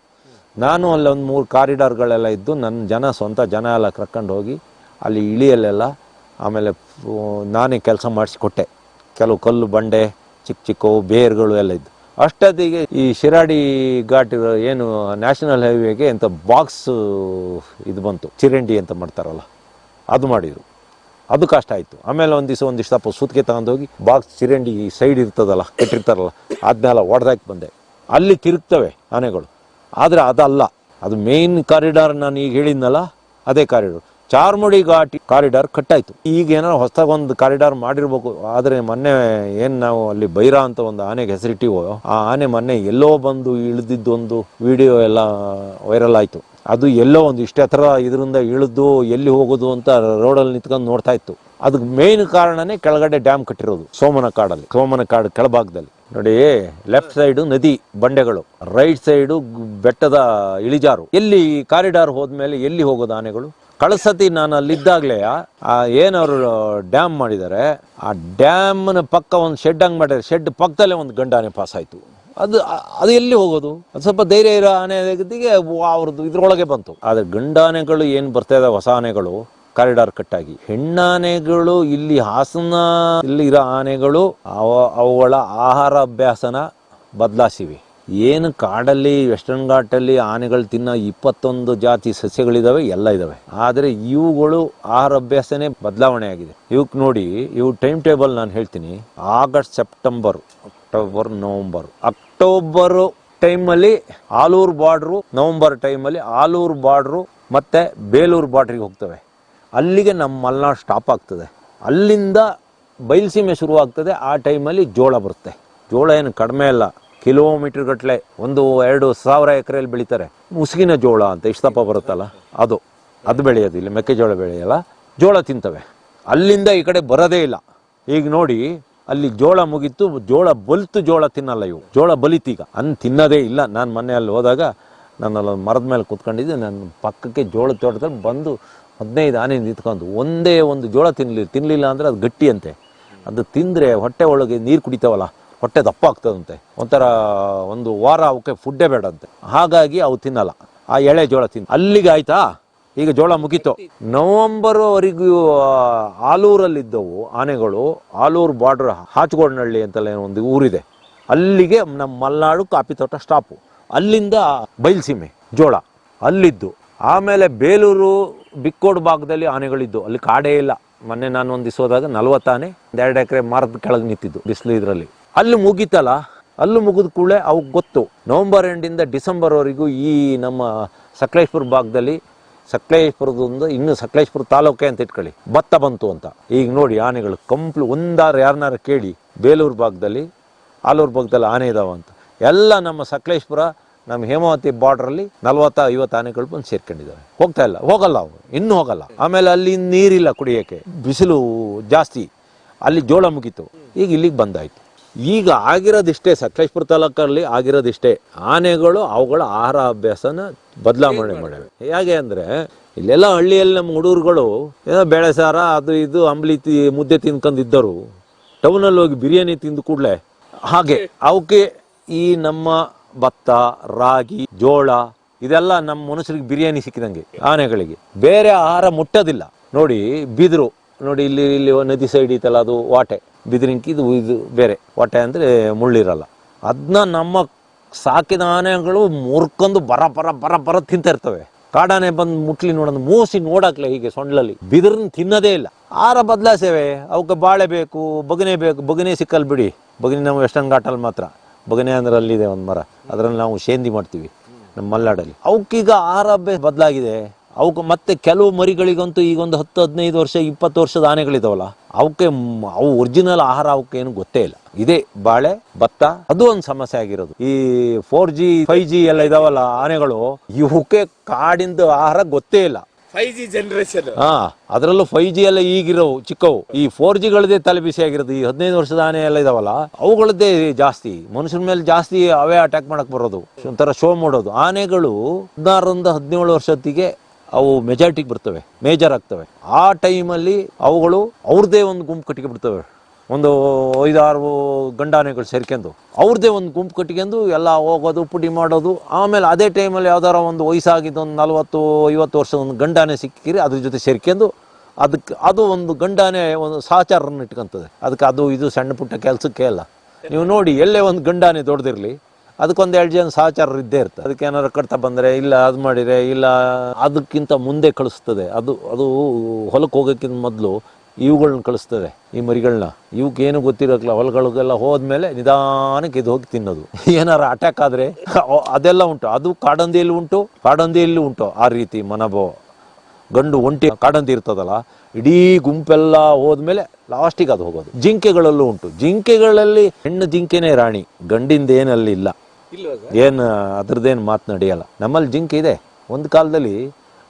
ನಾನು ಅಲ್ಲೊಂದು 3 ಕಾರಿಡಾರ್ಗಳೆಲ್ಲ ಇದ್ದು ನನ್ನ ಸ್ವಂತ ಜನ ಎಲ್ಲ ಕರ್ಕೊಂಡು ಹೋಗಿ ಅಲ್ಲಿ ಇಳಿಯಲ್ಲೆಲ್ಲ, ಆಮೇಲೆ ನಾನೇ ಕೆಲಸ ಮಾಡಿಸಿಕೊಟ್ಟೆ. ಕೆಲವು ಕಲ್ಲು ಬಂಡೆ, ಚಿಕ್ಕ ಬೇರ್ಗಳು ಎಲ್ಲ ಇದ್ದು. ಅಷ್ಟೊತ್ತಿಗೆ ಈ ಶಿರಾಡಿ ಘಾಟ್ ಏನು ನ್ಯಾಷನಲ್ ಹೈವೇಗೆ ಅಂತ ಬಾಕ್ಸ್ ಇದು ಬಂತು, ಚಿರಂಡಿ ಅಂತ ಮಾಡ್ತಾರಲ್ಲ, ಅದು ಮಾಡಿದರು. ಅದು ಕಷ್ಟ ಆಯಿತು. ಆಮೇಲೆ ಒಂದಿಷ್ಟು ಸ್ವಲ್ಪ ಸುತ್ತಿಗೆ ತಗೊಂಡೋಗಿ ಬಾಕ್ಸ್ ಚಿರಂಡಿ ಸೈಡ್ ಇರ್ತದಲ್ಲ, ಕಟ್ಟಿರ್ತಾರಲ್ಲ, ಅದನ್ನೆಲ್ಲ ಹೊಡೆದಾಕಿ ಬಂದೆ. ಅಲ್ಲಿ ತಿರುಗ್ತವೆ ಆನೆಗಳು. ಆದರೆ ಅದಲ್ಲ, ಅದು ಮೇಯ್ನ್ ಕಾರಿಡಾರ್. ನಾನು ಈಗ ಹೇಳಿದ್ನಲ್ಲ, ಅದೇ ಕಾರಿಡಾರ್. ಚಾರ್ಮುಡಿ ಘಾಟಿ ಕಾರಿಡಾರ್ ಕಟ್ಟಾಯಿತು. ಈಗ ಏನಾರು ಹೊಸದಾಗಿ ಒಂದು ಕಾರಿಡಾರ್ ಮಾಡಿರ್ಬೇಕು. ಆದರೆ ಮೊನ್ನೆ ಏನು ನಾವು ಅಲ್ಲಿ ಬೈರಾ ಅಂತ ಒಂದು ಆನೆಗೆ ಹೆಸರಿಟ್ಟಿವೋ, ಆ ಆನೆ ಮೊನ್ನೆ ಎಲ್ಲೋ ಬಂದು ಇಳಿದಿದ್ದೊಂದು ವಿಡಿಯೋ ಎಲ್ಲ ವೈರಲ್ ಆಯಿತು. ಅದು ಎಲ್ಲೋ ಒಂದು ಇಷ್ಟೇ ಥರ ಇದರಿಂದ ಇಳಿದು ಎಲ್ಲಿ ಹೋಗೋದು ಅಂತ ರೋಡಲ್ಲಿ ನಿಂತ್ಕೊಂಡು ನೋಡ್ತಾ ಇತ್ತು. ಅದಕ್ಕೆ ಮೇಯ್ನ್ ಕಾರಣನೇ ಕೆಳಗಡೆ ಡ್ಯಾಮ್ ಕಟ್ಟಿರೋದು ಸೋಮನ ಕಾಡು ಕೆಳಭಾಗದಲ್ಲಿ. ನೋಡಿ, ಲೆಫ್ಟ್ ಸೈಡು ನದಿ ಬಂಡೆಗಳು, ರೈಟ್ ಸೈಡು ಬೆಟ್ಟದ ಇಳಿಜಾರು. ಎಲ್ಲಿ ಕಾರಿಡಾರ್ ಹೋದ್ಮೇಲೆ ಎಲ್ಲಿ ಹೋಗೋದು ಆನೆಗಳು? ಕಳಸತಿ ನಾನು ಅಲ್ಲಿದ್ದಾಗಲೇ ಏನವರು ಡ್ಯಾಮ್ ಮಾಡಿದ್ದಾರೆ, ಆ ಡ್ಯಾಮ್ನ ಪಕ್ಕ ಒಂದು ಶೆಡ್ ಹಂಗೆ ಮಾಡಿದ್ದಾರೆ. ಶೆಡ್ ಪಕ್ಕದಲ್ಲೇ ಒಂದು ಗಂಡಾನೆ ಪಾಸ್ ಆಯಿತು. ಅದು ಎಲ್ಲಿ ಹೋಗೋದು? ಅದು ಸ್ವಲ್ಪ ಧೈರ್ಯ ಇರೋ ಆನೆ ಅವ್ರದ್ದು ಇದ್ರೊಳಗೆ ಬಂತು. ಆದರೆ ಗಂಡಾನೆಗಳು ಏನು ಬರ್ತಾ ಇದ್ದಾವೆ, ಹೊಸ ಆನೆಗಳು, ಕಾರಿಡಾರ್ ಕಟ್ಟಾಗಿ. ಹೆಣ್ಣಾನೆಗಳು ಇಲ್ಲಿ ಹಾಸನ ಇಲ್ಲಿ ಇರೋ ಆನೆಗಳು ಅವುಗಳ ಆಹಾರ ಅಭ್ಯಾಸನ ಬದಲಾಯಿಸಿವೆ. ಏನು ಕಾಡಲ್ಲಿ ವೆಸ್ಟರ್ನ್ ಘಾಟಲ್ಲಿ ಆನೆಗಳು ತಿನ್ನೋ 21 ಜಾತಿ ಸಸ್ಯಗಳಿದಾವೆ, ಎಲ್ಲ ಇದಾವೆ. ಆದರೆ ಇವುಗಳು ಆಹಾರ ಅಭ್ಯಾಸನೇ ಬದಲಾವಣೆ ಆಗಿದೆ. ಇವಕ್ಕೆ ನೋಡಿ, ಇವು ಟೈಮ್ ಟೇಬಲ್ ನಾನು ಹೇಳ್ತೀನಿ. August, September, October, November. October ಟೈಮಲ್ಲಿ ಆಲೂರು ಬಾರ್ಡ್ರು, ನವಂಬರ್ ಟೈಮಲ್ಲಿ ಆಲೂರು ಬಾರ್ಡ್ರು ಮತ್ತು ಬೇಲೂರು ಬಾರ್ಡ್ರಿಗೆ ಹೋಗ್ತವೆ. ಅಲ್ಲಿಗೆ ನಮ್ಮ ಮಲೆನಾಡು ಸ್ಟಾಪ್ ಆಗ್ತದೆ. ಅಲ್ಲಿಂದ ಬಯಲುಸೀಮೆ ಶುರುವಾಗ್ತದೆ. ಆ ಟೈಮಲ್ಲಿ ಜೋಳ ಬರುತ್ತೆ. ಜೋಳ ಏನು ಕಡಿಮೆ ಅಲ್ಲ, ಕಿಲೋಮೀಟರ್ ಗಟ್ಟಲೆ 1,000-2,000 ಎಕರೆಯಲ್ಲಿ ಬೆಳೀತಾರೆ. ಮುಸುಗಿನ ಜೋಳ ಅಂತ ಇಷ್ಟಪ್ಪ ಬರುತ್ತಲ್ಲ, ಅದು ಬೆಳೆಯೋದು. ಇಲ್ಲಿ ಮೆಕ್ಕೆಜೋಳ ಬೆಳೆಯಲ್ಲ, ಜೋಳ ತಿಂತವೆ. ಅಲ್ಲಿಂದ ಈ ಕಡೆ ಬರೋದೇ ಇಲ್ಲ. ಈಗ ನೋಡಿ, ಅಲ್ಲಿ ಜೋಳ ಮುಗೀತು, ಜೋಳ ಬಲಿತು, ಜೋಳ ತಿನ್ನಲ್ಲ ಇವು. ಜೋಳ ಬಲಿತೀಗ ತಿನ್ನೋದೇ ಇಲ್ಲ. ನಾನು ಮೊನ್ನೆ ಅಲ್ಲಿ ಹೋದಾಗ ನಾನು ಮರದ ಮೇಲೆ ಕೂತ್ಕೊಂಡಿದ್ದೆ. ನನ್ನ ಪಕ್ಕಕ್ಕೆ ಜೋಳ ತೋಟದಲ್ಲಿ ಬಂದು 15 ಆನೆ ನಿಂತ್ಕೊಂಡು ಒಂದೇ ಒಂದು ಜೋಳ ತಿನ್ನಲಿಲ್ಲ ಅಂದರೆ ಅದು ಗಟ್ಟಿ ಅಂತೆ. ಅದು ತಿಂದರೆ ಹೊಟ್ಟೆ ಒಳಗೆ ನೀರು ಕುಡಿತಾವಲ್ಲ, ಹೊಟ್ಟೆ ದಪ್ಪ ಆಗ್ತದಂತೆ. ಒಂಥರ ಒಂದು ವಾರ ಅವಕ್ಕೆ ಫುಡ್ಡೇ ಬೇಡಂತೆ. ಹಾಗಾಗಿ ಅವು ತಿನ್ನಲ್ಲ. ಆ ಎಳೆ ಜೋಳ ಅಲ್ಲಿಗೆ ಆಯ್ತಾ. ಈಗ ಜೋಳ ಮುಗೀತು. ನವಂಬರ್ವರೆಗೂ ಆಲೂರಲ್ಲಿದ್ದವು ಆನೆಗಳು. ಆಲೂರು ಬಾರ್ಡ್ರ್, ಹಾಚಗೋಡನಹಳ್ಳಿ ಅಂತಲೇ ಒಂದು ಊರಿದೆ, ಅಲ್ಲಿಗೆ ನಮ್ಮ ಮಲೆನಾಡು ಕಾಫಿ ತೋಟ ಸ್ಟಾಪು. ಅಲ್ಲಿಂದ ಬಯಲುಸೀಮೆ ಜೋಳ ಅಲ್ಲಿದ್ದು. ಆಮೇಲೆ ಬೇಲೂರು, ಬಿಕ್ಕೋಡು ಭಾಗದಲ್ಲಿ ಆನೆಗಳಿದ್ದು. ಅಲ್ಲಿ ಕಾಡೇ ಇಲ್ಲ. ಮೊನ್ನೆ ನಾನು ಒಂದು ದಿವಸ ಹೋದಾಗ 40 ಆನೆ 2 ಎಕರೆ ಮರದ ಕೆಳಗೆ ನಿಂತಿದ್ದು ಬಿಸಿಲು ಇದರಲ್ಲಿ. ಅಲ್ಲಿ ಮುಗೀತಲ್ಲ, ಅಲ್ಲೂ ಮುಗಿದ ಕೂಡಲೇ ಅವಕ್ಕೆ ಗೊತ್ತು. ನವಂಬರ್ ಎಂಡಿಂದ ಡಿಸೆಂಬರ್ವರೆಗೂ ಈ ನಮ್ಮ ಸಕಲೇಶ್ಪುರ ಭಾಗದಲ್ಲಿ, ಸಕಲೇಶ್ಪುರದಿಂದ ಇನ್ನು ಸಕಲೇಶ್ಪುರ ತಾಲೂಕೆ ಅಂತ ಇಟ್ಕೊಳ್ಳಿ, ಭತ್ತ ಬಂತು ಅಂತ. ಈಗ ನೋಡಿ ಆನೆಗಳು ಯಾರನ್ನಾರು ಕೇಳಿ, ಬೇಲೂರು ಭಾಗದಲ್ಲಿ, ಆಲೂರು ಭಾಗದಲ್ಲಿ ಆನೆ ಇದಾವ ಅಂತ. ಎಲ್ಲ ನಮ್ಮ ಸಕಲೇಶ್ಪುರ, ನಮ್ಮ ಹೇಮಾವತಿ ಬಾರ್ಡ್ರಲ್ಲಿ 40-50 ಆನೆಗಳು ಬಂದು ಸೇರ್ಕೊಂಡಿದ್ದಾವೆ. ಹೋಗಲ್ಲ ಅವು, ಇನ್ನೂ ಹೋಗಲ್ಲ. ಆಮೇಲೆ ಅಲ್ಲಿ ನೀರಿಲ್ಲ ಕುಡಿಯೋಕ್ಕೆ, ಬಿಸಿಲು ಜಾಸ್ತಿ. ಅಲ್ಲಿ ಜೋಳ ಮುಗೀತು. ಈಗ ಇಲ್ಲಿಗೆ ಬಂದಾಯ್ತು. ಈಗ ಆಗಿರೋದಿಷ್ಟೇ, ಸಕಲೇಶ್ಪುರ ತಾಲೂಕಲ್ಲಿ ಆಗಿರೋದಿಷ್ಟೇ. ಆನೆಗಳು ಅವುಗಳ ಆಹಾರ ಅಭ್ಯಾಸನ ಬದಲಾವಣೆ ಮಾಡಿವೆ. ಹೇಗೆ ಅಂದರೆ, ಇಲ್ಲೆಲ್ಲ ಹಳ್ಳಿಯಲ್ಲಿ ನಮ್ಮ ಹುಡುಗರುಗಳು ಏನೋ ಬೇಳೆ ಸಾರ ಅದು ಇದು ಅಂಬ್ಲಿ ಮುದ್ದೆ ತಿನ್ಕೊಂಡಿದ್ದರು. ಟೌನಲ್ಲಿ ಹೋಗಿ ಬಿರಿಯಾನಿ ತಿಂದು ಕೂಡಲೇ ಹಾಗೆ ಅವಕ್ಕೆ ಈ ನಮ್ಮ ಭತ್ತ, ರಾಗಿ, ಜೋಳ ಇದೆಲ್ಲ ನಮ್ಮ ಮನುಷ್ಯರಿಗೆ ಬಿರಿಯಾನಿ ಸಿಕ್ಕಿದಂಗೆ. ಆನೆಗಳಿಗೆ ಬೇರೆ ಆಹಾರ ಮುಟ್ಟೋದಿಲ್ಲ. ನೋಡಿ ಬಿದಿರು, ನೋಡಿ ಇಲ್ಲಿ ನದಿ ಸೈಡ್ ಇತ್ತಲ್ಲ, ಅದು ವಾಟೆ ಬಿದಿರಿಂಕಿ. ಇದು ಬೇರೆ ವಾಟೆ ಅಂದರೆ ಮುಳ್ಳಿರಲ್ಲ. ಅದನ್ನ ನಮ್ಮ ಸಾಕಿದ ಆನೆಗಳು ಮುರ್ಕೊಂಡು ಬರ ತಿಂತಾ ಇರ್ತವೆ. ಕಾಡಾನೆ ಬಂದು ಮುಟ್ಲಿ ನೋಡೋದು, ಮೂಸಿ ನೋಡಕ್ಲೆ ಹೀಗೆ ಸೊಂಡ್ಲಲ್ಲಿ. ಬಿದಿರನ್ನ ತಿನ್ನೋದೇ ಇಲ್ಲ. ಆಹಾರ ಬದಲಾಯಿಸೇವೆ. ಅವಕ್ಕೆ ಬಾಳೆ ಬೇಕು, ಬಗನೆ ಬೇಕು. ಬಗನೆ ಸಿಕ್ಕಲ್ ಬಿಡಿ. ಬಗನೆ ನಮ್ಮ ವೆಸ್ಟರ್ನ್ ಘಾಟಲ್ಲಿ ಮಾತ್ರ ಬಗನೆ ಅಂದ್ರೆ ಅಲ್ಲಿದೆ ಒಂದು ಮರ, ಅದರಲ್ಲಿ ನಾವು ಶೇಂದಿ ಮಾಡ್ತೀವಿ ನಮ್ಮ ಮಲೆನಾಡಲ್ಲಿ. ಅವಕ್ಕೀಗ ಆಹಾರ ಬದಲಾಗಿದೆ. ಅವಕ್ಕೆ ಮತ್ತೆ ಕೆಲವು ಮರಿಗಳಿಗಂತೂ ಈಗ ಒಂದು 10-15 ವರ್ಷ 20 ವರ್ಷದ ಆನೆಗಳಿದಾವಲ್ಲ, ಅವಕ್ಕೆ ಅವು ಒರಿಜಿನಲ್ ಆಹಾರ ಅವಕ್ಕೆ ಏನು ಗೊತ್ತೇ ಇಲ್ಲ. ಇದೇ ಬಾಳೆ, ಭತ್ತ, ಅದು ಒಂದು ಸಮಸ್ಯೆ ಆಗಿರೋದು. ಈ 4G 5G ಎಲ್ಲ ಇದಾವಲ್ಲ ಆನೆಗಳು, ಇವಕ್ಕೆ ಕಾಡಿಂದ ಆಹಾರ ಗೊತ್ತೇ ಇಲ್ಲ. 5G generation. ಅದರಲ್ಲೂ 5G ಎಲ್ಲ ಈಗಿರೋವು ಚಿಕ್ಕವು. ಈ 4Gಗಳದೇ ತಲೆ ಬಿಸಿ ಆಗಿರೋದು. ಈ 15 ವರ್ಷದ ಆನೆ ಎಲ್ಲ ಇದಾವಲ್ಲ, ಅವುಗಳದ್ದೇ ಜಾಸ್ತಿ. ಮನುಷ್ಯನ ಮೇಲೆ ಜಾಸ್ತಿ ಅವೇ ಅಟ್ಯಾಕ್ ಮಾಡಕ್ ಬರೋದು, ಒಂಥರ ಶೋ ಮಾಡೋದು. ಆನೆಗಳು 16-17 ವರ್ಷತ್ತಿಗೆ ಅವು ಮೆಜಾರಿಟಿಗೆ ಬರ್ತವೆ, ಮೇಜರ್ ಆಗ್ತವೆ. ಆ ಟೈಮಲ್ಲಿ ಅವುಗಳು ಅವ್ರದ್ದೇ ಒಂದು ಗುಂಪು ಕಟ್ಟಿಗೆ ಬಿಡ್ತವೆ. ಒಂದು 5-6 ಗಂಡಾನೆಗಳು ಸೇರ್ಕೊಂಡು ಅವ್ರದ್ದೇ ಒಂದು ಗುಂಪು ಕಟ್ಕೊಂಡು ಎಲ್ಲ ಹೋಗೋದು, ಪುಡಿ ಮಾಡೋದು. ಆಮೇಲೆ ಅದೇ ಟೈಮಲ್ಲಿ ಯಾವ್ದಾರ ಒಂದು ವಯಸ್ಸಾಗಿದ್ದು ಒಂದು 40-50 ವರ್ಷದ ಒಂದು ಗಂಡಾನೆ ಸಿಕ್ಕಿರಿ, ಅದ್ರ ಜೊತೆ ಸೇರ್ಕೊಂಡು ಅದು ಒಂದು ಗಂಡಾನೆ ಒಂದು ಸಹಚಾರವನ್ನು ಇಟ್ಕೊಂತದೆ. ಅದಕ್ಕೆ ಅದು ಇದು ಸಣ್ಣ ಪುಟ್ಟ ಕೆಲಸಕ್ಕೆ ಅಲ್ಲ. ನೀವು ನೋಡಿ, ಎಲ್ಲೇ ಒಂದು ಗಂಡಾನೆ ದೊಡ್ಡದಿರಲಿ, ಅದಕ್ಕೊಂದು 2 ಜನ ಸಹಚಾರರು ಇದ್ದೇ ಇರ್ತದೆ. ಅದಕ್ಕೆ ಏನಾರು ಕಟ್ತಾ ಬಂದರೆ, ಇಲ್ಲ ಅದು ಮಾಡಿದರೆ, ಇಲ್ಲ ಅದಕ್ಕಿಂತ ಮುಂದೆ ಕಳಿಸ್ತದೆ. ಅದು ಹೊಲಕ್ಕೆ ಹೋಗೋಕ್ಕಿಂತ ಮೊದಲು ಇವುಗಳನ್ನ ಕಳಿಸ್ತದೆ, ಈ ಮರಿಗಳನ್ನ. ಇವಕ್ಕೇನು ಗೊತ್ತಿರೋಕ್ಕಿಲ್ಲ. ಹೊಲಗಳಿಗೆಲ್ಲ ಹೋದ್ಮೇಲೆ ನಿಧಾನಕ್ಕೆ ಇದು ಹೋಗಿ ತಿನ್ನೋದು. ಏನಾರು ಅಟ್ಯಾಕ್ ಆದರೆ ಅದೆಲ್ಲ ಉಂಟು. ಅದು ಕಾಡಂದಿಯಲ್ಲಿ ಉಂಟು ಆ ರೀತಿ ಮನೋಭಾವ. ಗಂಡು ಒಂಟಿ ಕಾಡಂದಿ ಇರ್ತದಲ್ಲ, ಇಡೀ ಗುಂಪೆಲ್ಲ ಹೋದ್ಮೇಲೆ ಲಾಸ್ಟಿಗೆ ಅದು ಹೋಗೋದು. ಜಿಂಕೆಗಳಲ್ಲೂ ಉಂಟು. ಜಿಂಕೆಗಳಲ್ಲಿ ಹೆಣ್ಣು ಜಿಂಕೆನೇ ರಾಣಿ, ಗಂಡಿಂದ ಏನಲ್ಲಿ ಇಲ್ಲ. ಏನು ಅದ್ರದ್ದೇನು ಮಾತು ನಡೆಯಲ್ಲ. ನಮ್ಮಲ್ಲಿ ಜಿಂಕೆ ಇದೆ. ಒಂದು ಕಾಲದಲ್ಲಿ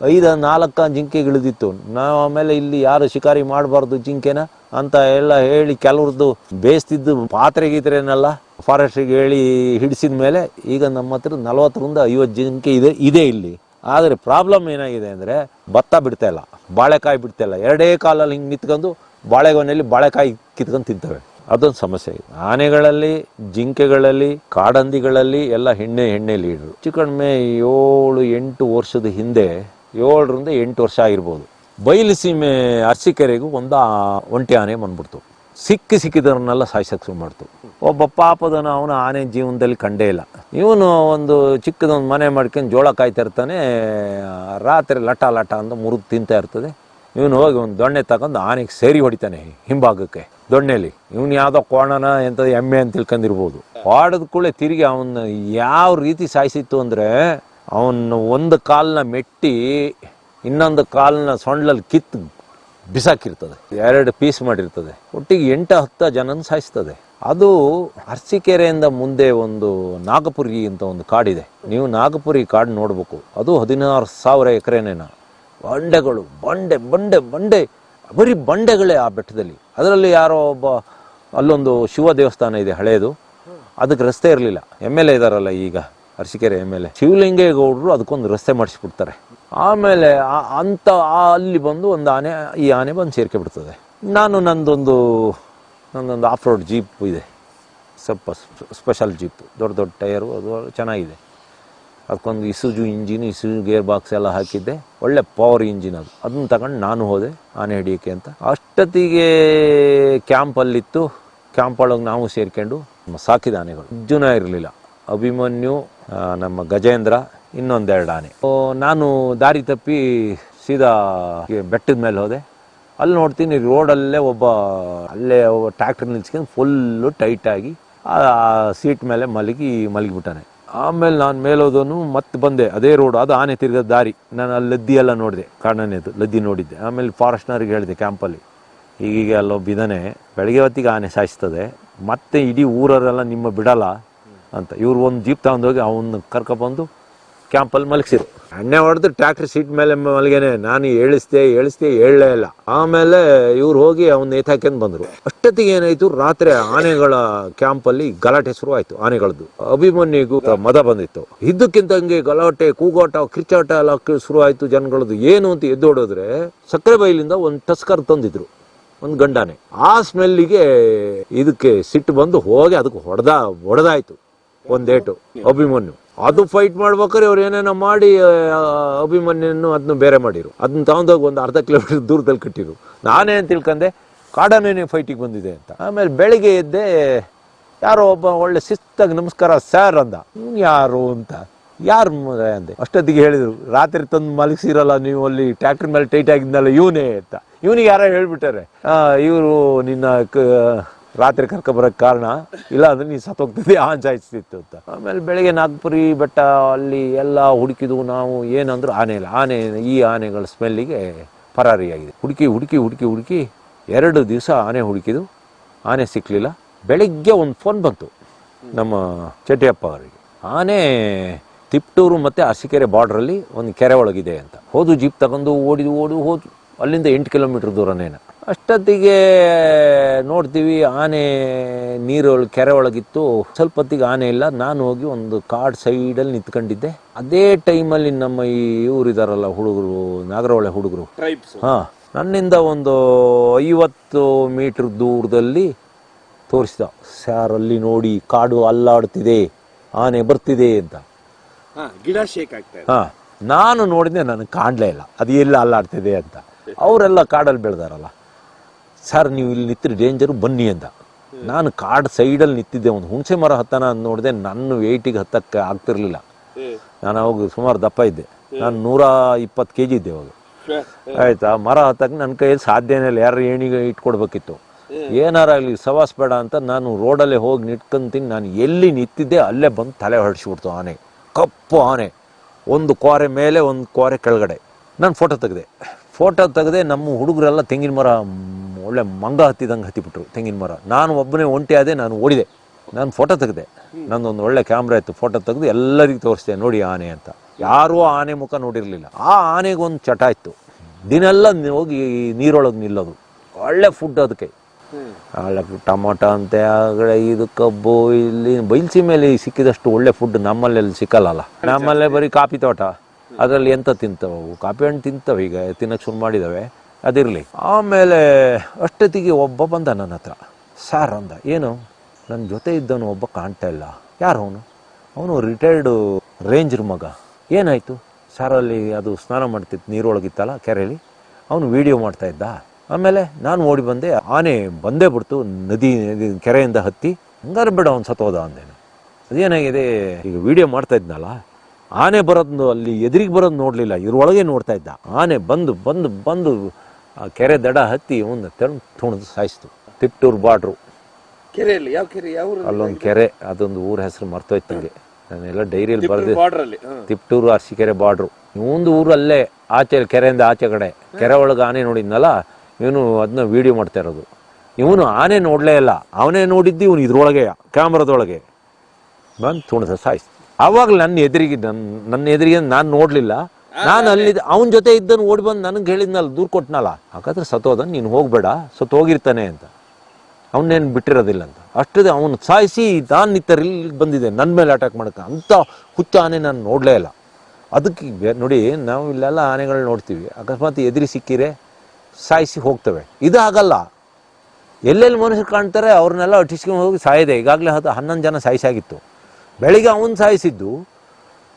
5-4 ಜಿಂಕೆಗಳಿದಿತ್ತು. ನಾವು ಆಮೇಲೆ ಇಲ್ಲಿ ಯಾರು ಶಿಕಾರಿ ಮಾಡಬಾರ್ದು ಜಿಂಕೆನ ಅಂತ ಎಲ್ಲ ಹೇಳಿ ಕೆಲವ್ರದ್ದು ಬೇಯಿಸ್ತಿದ್ದು ಪಾತ್ರೆ ಗೀತ್ರೆನೆಲ್ಲ ಫಾರೆಸ್ಟ್ರಿಗೆ ಹೇಳಿ ಹಿಡಿಸಿದ ಮೇಲೆ ಈಗ ನಮ್ಮ ಹತ್ರ 40-50 ಜಿಂಕೆ ಇದೆ ಇಲ್ಲಿ. ಆದರೆ ಪ್ರಾಬ್ಲಮ್ ಏನಾಗಿದೆ ಅಂದರೆ, ಭತ್ತ ಬಿಡ್ತಾ ಇಲ್ಲ, ಬಾಳೆಕಾಯಿ ಬಿಡ್ತಾ ಇಲ್ಲ. 2 ಕಾಲಲ್ಲಿ ಹಿಂಗೆ ನಿಂತ್ಕೊಂಡು ಬಾಳೆಗೊನೆಯಲ್ಲಿ ಬಾಳೆಕಾಯಿ ಕಿತ್ಕೊಂಡು ತಿಂತವೆ. ಅದೊಂದು ಸಮಸ್ಯೆ ಇದೆ. ಆನೆಗಳಲ್ಲಿ, ಜಿಂಕೆಗಳಲ್ಲಿ, ಕಾಡಂದಿಗಳಲ್ಲಿ ಎಲ್ಲ ಹೆಣ್ಣೆ ಲೀಡ್ರು. ಹೆಚ್ಚು ಕಡಿಮೆ 7-8 ವರ್ಷದ ಹಿಂದೆ, 7-8 ವರ್ಷ ಆಗಿರ್ಬೋದು, ಬಯಲುಸೀಮೆ ಅರಸೀಕೆರೆಗೂ ಒಂದು ಒಂಟಿ ಆನೆ ಬಂದ್ಬಿಡ್ತು. ಸಿಕ್ಕಿದವ್ರನ್ನೆಲ್ಲ ಸಾಯಿಸಕ್ಕೆ ಶುರು ಮಾಡ್ತು. ಒಬ್ಬ ಪಾಪದನ ಅವನು ಆನೆ ಜೀವನದಲ್ಲಿ ಕಂಡೇ ಇಲ್ಲ. ಇವನು ಒಂದು ಚಿಕ್ಕದೊಂದು ಮನೆ ಮಾಡ್ಕೊಂಡು ಜೋಳ ಕಾಯ್ತಾ ಇರ್ತಾನೆ. ರಾತ್ರಿ ಲಟ ಅಂತ ಮುರಿದು ತಿಂತಾ ಇರ್ತದೆ. ಇವನು ಹೋಗಿ ಒಂದು ದೊಣ್ಣೆ ತಗೊಂಡು ಆನೆಗೆ ಸೇರಿ ಹೊಡಿತಾನೆ ಹಿಂಭಾಗಕ್ಕೆ ದೊಣ್ಣೆಲಿ. ಇವನು ಯಾವುದೋ ಕೋಣನ ಎಂಥದ್ದು ಎಮ್ಮೆ ಅಂತ ತಿಳ್ಕೊಂಡಿರ್ಬೋದು. ಹೊಡೆದ ಕೂಡಲೇ ತಿರುಗಿ ಅವನ್ನ ಯಾವ ರೀತಿ ಸಾಯಿಸಿತ್ತು ಅಂದರೆ, ಅವನು ಒಂದು ಕಾಲನ್ನ ಮೆಟ್ಟಿ ಇನ್ನೊಂದು ಕಾಲನ್ನ ಸೊಂಡ್ಲಲ್ಲಿ ಕಿತ್ತು ಬಿಸಾಕಿರ್ತದೆ. 2 ಪೀಸ್ ಮಾಡಿರ್ತದೆ. ಒಟ್ಟಿಗೆ 8-10 ಜನನ ಸಾಯಿಸ್ತದೆ. ಅದು ಅರಸೀಕೆರೆಯಿಂದ ಮುಂದೆ ಒಂದು ನಾಗಪುರಿ ಅಂತ ಒಂದು ಕಾಡಿದೆ. ನೀವು ನಾಗಪುರಿ ಕಾಡು ನೋಡ್ಬೇಕು. ಅದು 16,000 ಎಕರೆನೇನ. ಬಂಡೆಗಳು, ಬಂಡೆ ಬರೀ ಬಂಡೆಗಳೇ ಆ ಬೆಟ್ಟದಲ್ಲಿ. ಅದರಲ್ಲಿ ಯಾರೋ ಒಬ್ಬ ಅಲ್ಲೊಂದು ಶಿವ ದೇವಸ್ಥಾನ ಇದೆ ಹಳೇದು. ಅದಕ್ಕೆ ರಸ್ತೆ ಇರಲಿಲ್ಲ. MLA ಇದಾರಲ್ಲ ಈಗ ಅರಸೀಕೆರೆ MLA ಶಿವಲಿಂಗೇಗೌಡರು ಅದಕ್ಕೊಂದು ರಸ್ತೆ ಮಾಡಿಸ್ಬಿಡ್ತಾರೆ. ಆಮೇಲೆ ಅಲ್ಲಿ ಬಂದು ಒಂದು ಈ ಆನೆ ಬಂದು ಸೇರ್ಕೆ ಬಿಡ್ತದೆ. ನಂದೊಂದು ಆಫ್ ರೋಡ್ ಜೀಪ್ ಇದೆ, ಸ್ವಲ್ಪ ಸ್ಪೆಷಲ್ ಜೀಪ್, ದೊಡ್ಡ ಟೈರು, ಅದು ಚೆನ್ನಾಗಿದೆ. ಅದಕ್ಕೊಂದು ಇಸುಜು ಇಂಜಿನ್, ಇಸುಜು ಗೇರ್ ಬಾಕ್ಸ್ ಎಲ್ಲ ಹಾಕಿದ್ದೆ. ಒಳ್ಳೆ ಪವರ್ ಇಂಜಿನ್ ಅದು. ಅದನ್ನ ತಗೊಂಡು ನಾನು ಹೋದೆ ಆನೆ ಹಿಡಿಯೋಕ್ಕೆ ಅಂತ. ಅಷ್ಟೊತ್ತಿಗೆ ಕ್ಯಾಂಪಲ್ಲಿತ್ತು. ಕ್ಯಾಂಪ್ ಒಳಗೆ ನಾವು ಸೇರ್ಕೊಂಡು ಸಾಕಿದ ಆನೆಗಳು ಜನ ಇರಲಿಲ್ಲ. ಅಭಿಮನ್ಯು, ನಮ್ಮ ಗಜೇಂದ್ರ, ಇನ್ನೊಂದೆರಡು ಆನೆ. ನಾನು ದಾರಿ ತಪ್ಪಿ ಸೀದಾ ಬೆಟ್ಟದ ಮೇಲೆ ಹೋದೆ. ಅಲ್ಲಿ ನೋಡ್ತೀನಿ ರೋಡಲ್ಲೇ ಒಬ್ಬ ಟ್ರ್ಯಾಕ್ಟರ್ ನಿಲ್ಸ್ಕೊಂಡು ಫುಲ್ಲು ಟೈಟಾಗಿ ಆ ಸೀಟ್ ಮೇಲೆ ಮಲಗಿಬಿಟ್ಟಾನೆ. ಆಮೇಲೆ ನಾನು ಮೇಲೋದನು ಮತ್ತೆ ಬಂದೆ ಅದೇ ರೋಡ್, ಅದು ಆನೆ ತಿರ್ಗದ ದಾರಿ. ನಾನು ಅಲ್ಲಿ ಲದ್ದಿ ಎಲ್ಲ ನೋಡಿದೆ, ಕಾಡನೆದು ಲದ್ದಿ ನೋಡಿದ್ದೆ. ಆಮೇಲೆ ಫಾರೆಸ್ಟ್ನವ್ರಿಗೆ ಹೇಳಿದೆ ಕ್ಯಾಂಪಲ್ಲಿ, ಹೀಗೀಗೆ ಅಲ್ಲೊಬ್ಬಿದ್ದಾನೆ, ಬೆಳಗ್ಗೆ ಹೊತ್ತಿಗೆ ಆನೆ ಸಾಯಿಸ್ತದೆ, ಮತ್ತೆ ಇಡೀ ಊರವರೆಲ್ಲ ನಿಮ್ಮ ಬಿಡಲ್ಲ ಅಂತ. ಇವ್ರು ಒಂದು ಜೀಪ್ ತಗೊಂಡೋಗಿ ಅವನ್ನ ಕರ್ಕೊಬಂದು ಕ್ಯಾಂಪಲ್ಲಿ ಮಲಗಿಸಿರು. ಎಣ್ಣೆ ಹೊಡೆದು ಟ್ರ್ಯಾಕ್ಟರ್ ಸೀಟ್ ಮೇಲೆ ಮಲಗೇನೆ. ನಾನು ಹೇಳಿಸ್ದೆ ಹೇಳಲೇ ಇಲ್ಲ. ಆಮೇಲೆ ಇವ್ರು ಹೋಗಿ ಅವನ್ನ ನೇತಾಕೊಂಡು ಬಂದರು. ಅಷ್ಟೊತ್ತಿಗೆ ಏನಾಯ್ತು, ರಾತ್ರಿ ಆನೆಗಳ ಕ್ಯಾಂಪಲ್ಲಿ ಗಲಾಟೆ ಶುರು ಆಯ್ತು. ಆನೆಗಳದ್ದು ಅಭಿಮನ್ಯುಗೂ ಮದ ಬಂದಿತ್ತು. ಇದ್ದಕ್ಕಿಂತಂಗೆ ಗಲಾಟೆ, ಕೂಗಾಟ, ಕಿರ್ಚಾಟ ಎಲ್ಲ ಶುರು ಆಯ್ತು ಜನಗಳದ್ದು. ಏನು ಅಂತ ಎದ್ದೋಡಿದ್ರೆ ಸಕ್ಕರೆ ಬೈಲಿಂದ ಒಂದು ಟಸ್ಕರ್ ತಂದಿದ್ರು, ಒಂದು ಗಂಡಾನೆ. ಆ ಸ್ಮೆಲ್ಲಿಗೆ ಇದಕ್ಕೆ ಸಿಟ್ಟು ಬಂದು ಹೋಗಿ ಅದಕ್ಕೆ ಹೊಡೆದಾಯ್ತು ಒಂದೇಟು ಅಭಿಮನ್ಯು. ಅದು ಫೈಟ್ ಮಾಡ್ಬೇಕಾದ್ರೆ ಅವ್ರು ಏನೇನೋ ಮಾಡಿ ಅಭಿಮನ್ಯನ್ನು ಅದನ್ನು ಬೇರೆ ಮಾಡಿರು. ಅದನ್ನ ತಗೊಂಡೋಗಿ ಒಂದು ಅರ್ಧ ಕಿಲೋಮೀಟರ್ ದೂರದಲ್ಲಿ ಕಟ್ಟಿರು. ನಾನೇ ಅಂತ ತಿಳ್ಕೊಂಡೆ ಕಾಡಾನೆ ಫೈಟಿಗೆ ಬಂದಿದೆ ಅಂತ. ಆಮೇಲೆ ಬೆಳಿಗ್ಗೆ ಎದ್ದೆ, ಯಾರೋ ಒಬ್ಬ ಒಳ್ಳೆ ಶಿಸ್ತಾಗಿ ನಮಸ್ಕಾರ ಸರ್ ಅಂದ. ಯಾರು ಅಂತ, ಯಾರು ಅಂದೆ. ಅಷ್ಟೊತ್ತಿಗೆ ಹೇಳಿದ್ರು, ರಾತ್ರಿ ತಂದು ಮಲಗಿಸಿರಲ್ಲ ನೀವು ಅಲ್ಲಿ ಟ್ರ್ಯಾಕ್ಟರ್ ಮೇಲೆ ಟೈಟ್ ಆಗಿದ್ನಲ್ಲ ಇವನೇ ಅಂತ. ಇವನಿಗೆ ಯಾರೋ ಹೇಳ್ಬಿಟ್ಟಾರೆ, ಇವರು ನಿನ್ನ ರಾತ್ರಿ ಕರ್ಕೊಬರೋಕ್ಕೆ ಕಾರಣ, ಇಲ್ಲ ಅಂದ್ರೆ ನೀನು ಸತ್ತೋಗ್ತಿದ್ದೆ, ಸಾಯಿಸ್ತಿತ್ತು ಅಂತ. ಆಮೇಲೆ ಬೆಳಗ್ಗೆ ನಾಗಪುರಿ ಬೆಟ್ಟ ಅಲ್ಲಿ ಎಲ್ಲ ಹುಡುಕಿದ್ವು ನಾವು. ಏನಂದ್ರು ಆನೆ ಇಲ್ಲ. ಈ ಆನೆಗಳ ಸ್ಮೆಲ್ಲಿಗೆ ಪರಾರಿಯಾಗಿದೆ. ಹುಡುಕಿ 2 ದಿವಸ ಆನೆ ಹುಡುಕಿದ್ದು, ಆನೆ ಸಿಕ್ಕಲಿಲ್ಲ. ಬೆಳಗ್ಗೆ ಒಂದು ಫೋನ್ ಬಂತು ನಮ್ಮ ಚಟಿಯಪ್ಪ ಅವರಿಗೆ, ಆನೆ ತಿಪ್ಟೂರು ಮತ್ತು ಅರಸೀಕೆರೆ ಬಾರ್ಡ್ರಲ್ಲಿ ಒಂದು ಕೆರೆ ಒಳಗಿದೆ ಅಂತ. ಹೋದು ಜೀಪ್ ತಗೊಂಡು ಹೋದು ಅಲ್ಲಿಂದ 8 ಕಿಲೋಮೀಟರ್ ದೂರನೇನ. ಅಷ್ಟೊತ್ತಿಗೆ ನೋಡ್ತೀವಿ ಆನೆ ಕೆರೆ ಒಳಗಿತ್ತು. ಸ್ವಲ್ಪ ಹೊತ್ತಿಗೆ ಆನೆ ಇಲ್ಲ. ನಾನು ಹೋಗಿ ಒಂದು ಕಾಡು ಸೈಡಲ್ಲಿ ನಿಂತ್ಕೊಂಡಿದ್ದೆ. ಅದೇ ಟೈಮಲ್ಲಿ ನಮ್ಮ ಈ ಇವರಿದಾರಲ್ಲ ಹುಡುಗರು, ನಾಗರಹೊಳೆ ಹುಡುಗರು, ನನ್ನಿಂದ ಒಂದು 50 ಮೀಟರ್ ದೂರದಲ್ಲಿ ತೋರಿಸಿದ, ಸರ್ ಅಲ್ಲಿ ನೋಡಿ ಕಾಡು ಅಲ್ಲಾಡ್ತಿದೆ, ಆನೆ ಬರ್ತಿದೆ ಅಂತ. ಗಿಡ ಶೇಕ್ ಆಗ್ತಾ. ನಾನು ನೋಡಿದೆ, ನನಗೆ ಕಾಣಲೇ ಇಲ್ಲ ಅದು ಎಲ್ಲ ಅಲ್ಲಾಡ್ತಿದೆ ಅಂತ. ಅವರೆಲ್ಲ ಕಾಡಲ್ಲಿ ಬೆಳೆದಾರಲ್ಲ, ಸರ್ ನೀವು ಇಲ್ಲಿ ನಿಂತಿರಿ, ಡೇಂಜರು, ಬನ್ನಿ ಅಂತ. ನಾನು ಕಾಡು ಸೈಡಲ್ಲಿ ನಿಂತಿದ್ದೆ. ಒಂದು ಹುಣಸೆ ಮರ ಹತ್ತನ ಅಂತ ನೋಡಿದೆ. ನನ್ನ ವೆಯ್ಟಿಗೆ ಹತ್ತಕ್ಕೆ ಆಗ್ತಿರ್ಲಿಲ್ಲ. ನಾನು ಅವಾಗ ಸುಮಾರು ದಪ್ಪ ಇದ್ದೆ. ನಾನು 120 kg ಇದ್ದೆ ಅವಾಗ. ಆಯ್ತಾ, ಮರ ಹತ್ತಕ್ಕೆ ನನ್ನ ಕೈಯಲ್ಲಿ ಸಾಧ್ಯನೇ ಇಲ್ಲ. ಯಾರು ಏಣಿಗೆ ಇಟ್ಕೊಡ್ಬೇಕಿತ್ತು. ಏನಾರಾಗಲಿ ಸವಾಸ್ ಬೇಡ ಅಂತ ನಾನು ರೋಡಲ್ಲೇ ಹೋಗಿ ನಿಟ್ಕೊಂತೀನಿ. ನಾನು ಎಲ್ಲಿ ನಿಂತಿದ್ದೆ ಅಲ್ಲೇ ಬಂದು ತಲೆ ಹೊಡಿಸ್ಬಿಡ್ತು ಆನೆ. ಕಪ್ಪು ಆನೆ, ಒಂದು ಕೋರೆ ಮೇಲೆ ಒಂದು ಕೋರೆ ಕೆಳಗಡೆ. ನಾನು ಫೋಟೋ ತೆಗೆದೆ. ನಮ್ಮ ಹುಡುಗರೆಲ್ಲ ತೆಂಗಿನ ಮರ ಒಳ್ಳೆ ಮಂಗ ಹತ್ತಿದಂಗೆ ಹತ್ತಿಬಿಟ್ರು ತೆಂಗಿನ ಮರ. ನಾನು ಒಬ್ಬನೇ ಒಂಟಿ ಆದೆ. ನಾನು ಓಡಿದೆ. ನಾನು ಫೋಟೋ ತೆಗೆದೆ. ನನ್ನೊಂದು ಒಳ್ಳೆ ಕ್ಯಾಮ್ರಾ ಇತ್ತು. ಫೋಟೋ ತೆಗೆದು ಎಲ್ಲರಿಗೂ ತೋರಿಸ್ದೆ, ನೋಡಿ ಆನೆ ಅಂತ. ಯಾರೂ ಆನೆ ಮುಖ ನೋಡಿರಲಿಲ್ಲ. ಆ ಆನೆಗೊಂದು ಚಟ ಇತ್ತು, ದಿನೆಲ್ಲ ಹೋಗಿ ನೀರೊಳಗೆ ನಿಲ್ಲೋದು. ಒಳ್ಳೆ ಫುಡ್ ಅದಕ್ಕೆ. ಒಳ್ಳೆ ಟೊಮೊಟೊ ಅಂತೆ, ಇದು ಕಬ್ಬು. ಇಲ್ಲಿ ಬಯಲುಸೀಮೆಯಲ್ಲಿ ಸಿಕ್ಕಿದಷ್ಟು ಒಳ್ಳೆ ಫುಡ್ ನಮ್ಮಲ್ಲೆಲ್ಲಿ ಸಿಕ್ಕಲ್ಲ. ನಮ್ಮಲ್ಲೇ ಬರೀ ಕಾಫಿ ತೋಟ, ಅದರಲ್ಲಿ ಎಂತ ತಿಂತವೆ, ಕಾಫಿ ಹಣ್ಣು ತಿಂತವೆ. ಈಗ ತಿನ್ನಕ್ಕೆ ಶುರು ಮಾಡಿದ್ದಾವೆ, ಅದಿರಲಿ. ಆಮೇಲೆ ಅಷ್ಟೊತ್ತಿಗೆ ಒಬ್ಬ ಬಂದ ನನ್ನ ಹತ್ರ. ಸರ್ ಅಂದ. ಏನು? ನನ್ನ ಜೊತೆ ಇದ್ದವನು ಒಬ್ಬ ಕಾಣ್ತಾ ಇಲ್ಲ. ಯಾರು ಅವನು ರಿಟೈರ್ಡು ರೇಂಜರ್ ಮಗ. ಏನಾಯಿತು? ಸರ್ ಅಲ್ಲಿ ಅದು ಸ್ನಾನ ಮಾಡ್ತಿತ್ತು, ನೀರೊಳಗಿತ್ತಲ್ಲ ಕೆರೆಯಲ್ಲಿ, ಅವನು ವಿಡಿಯೋ ಮಾಡ್ತಾ ಇದ್ದ. ಆಮೇಲೆ ನಾನು ಓಡಿ ಬಂದೆ, ಆನೆ ಬಂದೇ ಬಿಡ್ತು ನದಿ ಕೆರೆಯಿಂದ ಹತ್ತಿ. ಹಂಗಾರೆ ಬೇಡ ಅವ್ನು ಸತ್ತೋದ ಅಂದೇನು. ಅದೇನಾಗಿದೆ, ಈಗ ವಿಡಿಯೋ ಮಾಡ್ತಾ ಇದ್ನಲ್ಲ, ಆನೆ ಬರೋದು ಅಲ್ಲಿ ಎದುರಿಗೆ ಬರೋದು ನೋಡಲಿಲ್ಲ, ಇದ್ರೊಳಗೆ ನೋಡ್ತಾ ಇದ್ದ. ಆನೆ ಬಂದು ಬಂದು ಬಂದು ಆ ಕೆರೆ ದಡ ಹತ್ತಿ ಒಂದು ತುಣಿದು ಸಾಯಿಸ್ತು. ತಿಪ್ಟೂರು ಬಾರ್ಡ್ರು ಕೆರೆಯಲ್ಲಿ ಯಾವ ಕೆರೆ, ಯಾವ ಅಲ್ಲೊಂದು ಕೆರೆ, ಅದೊಂದು ಊರ ಹೆಸರು ಮರ್ತೋಯ್ತು ನನಗೆ, ನಾನೆಲ್ಲ ಡೈರಿಯಲ್ಲಿ ಬರೆದು. ಬಾರ್ಡರ್ ಅಲ್ಲಿ ತಿಪ್ಟೂರು ಅರಸೀಕೆರೆ ಬಾರ್ಡ್ರು. ಇವೊಂದು ಊರು ಅಲ್ಲೇ ಆಚೆ, ಕೆರೆಯಿಂದ ಆಚೆ ಕಡೆ. ಕೆರೆ ಒಳಗೆ ಆನೆ ನೋಡಿದ್ನಲ್ಲ, ಇವನು ಅದನ್ನ ವಿಡಿಯೋ ಮಾಡ್ತಾ ಇರೋದು. ಇವನು ಆನೆ ನೋಡಲೇ ಇಲ್ಲ, ಅವನೇ ನೋಡಿದ್ದು ಇವನು ಇದ್ರೊಳಗೆ ಕ್ಯಾಮ್ರಾದೊಳಗೆ ಬಂದು ತುಣಿದ ಸಾಯಿಸ್ತು. ಆವಾಗ ನನ್ನ ಎದುರಿಗೆ ನಾನು ನೋಡಲಿಲ್ಲ. ನಾನು ಅಲ್ಲಿ ಅವನ ಜೊತೆ ಇದ್ದನು ಓಡಿ ಬಂದು ನನಗೆ ಹೇಳಿದ್ನಲ್ಲ, ದೂರ ಕೊಟ್ಟನಲ್ಲ, ಹಾಗಾದ್ರೆ ಸತ್ತೋದ, ನೀನು ಹೋಗಬೇಡ, ಸತ್ತು ಹೋಗಿರ್ತಾನೆ ಅಂತ. ಅವನ್ನೇನು ಬಿಟ್ಟಿರೋದಿಲ್ಲ ಅಂತ. ಅಷ್ಟೇ ಅವನು ಸಾಯಿಸಿ ನಾನು ನಿತ್ತರಲ್ಲಿ ಬಂದಿದ್ದೆ ನನ್ನ ಮೇಲೆ ಅಟ್ಯಾಕ್ ಮಾಡೋಕ್ಕೆ. ಅಂಥ ಹುಚ್ಚ ಆನೆ ನಾನು ನೋಡಲೇ ಇಲ್ಲ. ಅದಕ್ಕೆ ನೋಡಿ, ನಾವು ಇಲ್ಲೆಲ್ಲ ಆನೆಗಳು ನೋಡ್ತೀವಿ, ಅಕಸ್ಮಾತ್ ಎದುರಿ ಸಿಕ್ಕಿರೆ ಸಾಯಿಸಿ ಹೋಗ್ತವೆ. ಇದು ಆಗಲ್ಲ. ಎಲ್ಲೆಲ್ಲಿ ಮನುಷ್ಯರು ಕಾಣ್ತಾರೆ ಅವ್ರನ್ನೆಲ್ಲ ಅಟ್ಟಿಸ್ಕೊಂಡು ಹೋಗಿ ಸಾಯಿದೆ. ಈಗಾಗಲೇ 11 ಜನ ಸಾಯಿಸಾಗಿತ್ತು. ಬೆಳಿಗ್ಗೆ ಅವನು ಸಾಯಿಸಿದ್ದು,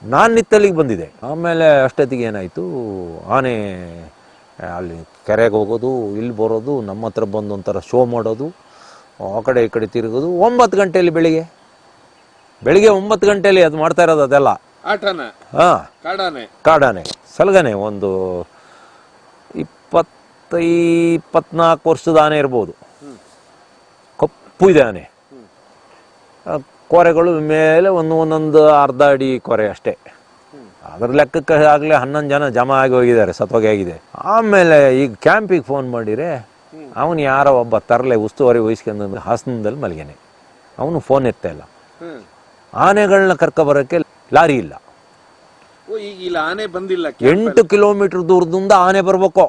ನಾನು ನಿತ್ತಲ್ಲಿಗೆ ಬಂದಿದೆ. ಆಮೇಲೆ ಅಷ್ಟೊತ್ತಿಗೆ ಏನಾಯಿತು, ಆನೆ ಅಲ್ಲಿ ಕೆರೆಗೆ ಹೋಗೋದು, ಇಲ್ಲಿ ಬರೋದು, ನಮ್ಮ ಹತ್ರ ಬಂದು ಒಂಥರ ಶೋ ಮಾಡೋದು, ಆ ಕಡೆ ಈ ಕಡೆ ತಿರುಗೋದು. 9 ಗಂಟೆಯಲ್ಲಿ ಬೆಳಿಗ್ಗೆ 9 ಗಂಟೆಯಲ್ಲಿ ಅದು ಮಾಡ್ತಾ ಇರೋದು ಅದೆಲ್ಲ. ಆಟನ ಹಾಂ, ಕಾಡಾನೆ ಸಲಗನೆ. ಒಂದು 24 ವರ್ಷದ ಆನೆ ಇರ್ಬೋದು. ಕಪ್ಪು ಇದೆ ಆನೆ. ಕೊರೆಗಳು ಮೇಲೆ ಒಂದೊಂದು ಅರ್ಧ ಅಡಿ ಕೊರೆ ಅಷ್ಟೇ. ಅದ್ರ ಲೆಕ್ಕಕ್ಕೆ ಆಗಲೇ 11 ಜನ ಜಮಾ ಆಗಿ ಹೋಗಿದ್ದಾರೆ, ಸತ್ತೋಗಿ ಆಗಿದೆ. ಆಮೇಲೆ ಈಗ ಕ್ಯಾಂಪಿಗೆ ಫೋನ್ ಮಾಡಿದರೆ ಅವನು ಯಾರೋ ಒಬ್ಬ ತರಲೆ ಉಸ್ತುವಾರಿ ವಹಿಸ್ಕೊಂಡು ಹಾಸನದಲ್ಲಿ ಮಲಗೇನೆ. ಅವನು ಫೋನ್ ಎತ್ತಾ ಇಲ್ಲ. ಆನೆಗಳನ್ನ ಕರ್ಕೊಬರೋಕ್ಕೆ ಲಾರಿ ಇಲ್ಲ. ಆನೆ ಬಂದಿಲ್ಲ. 8 ಕಿಲೋಮೀಟರ್ ದೂರದಿಂದ ಆನೆ ಬರ್ಬೇಕು.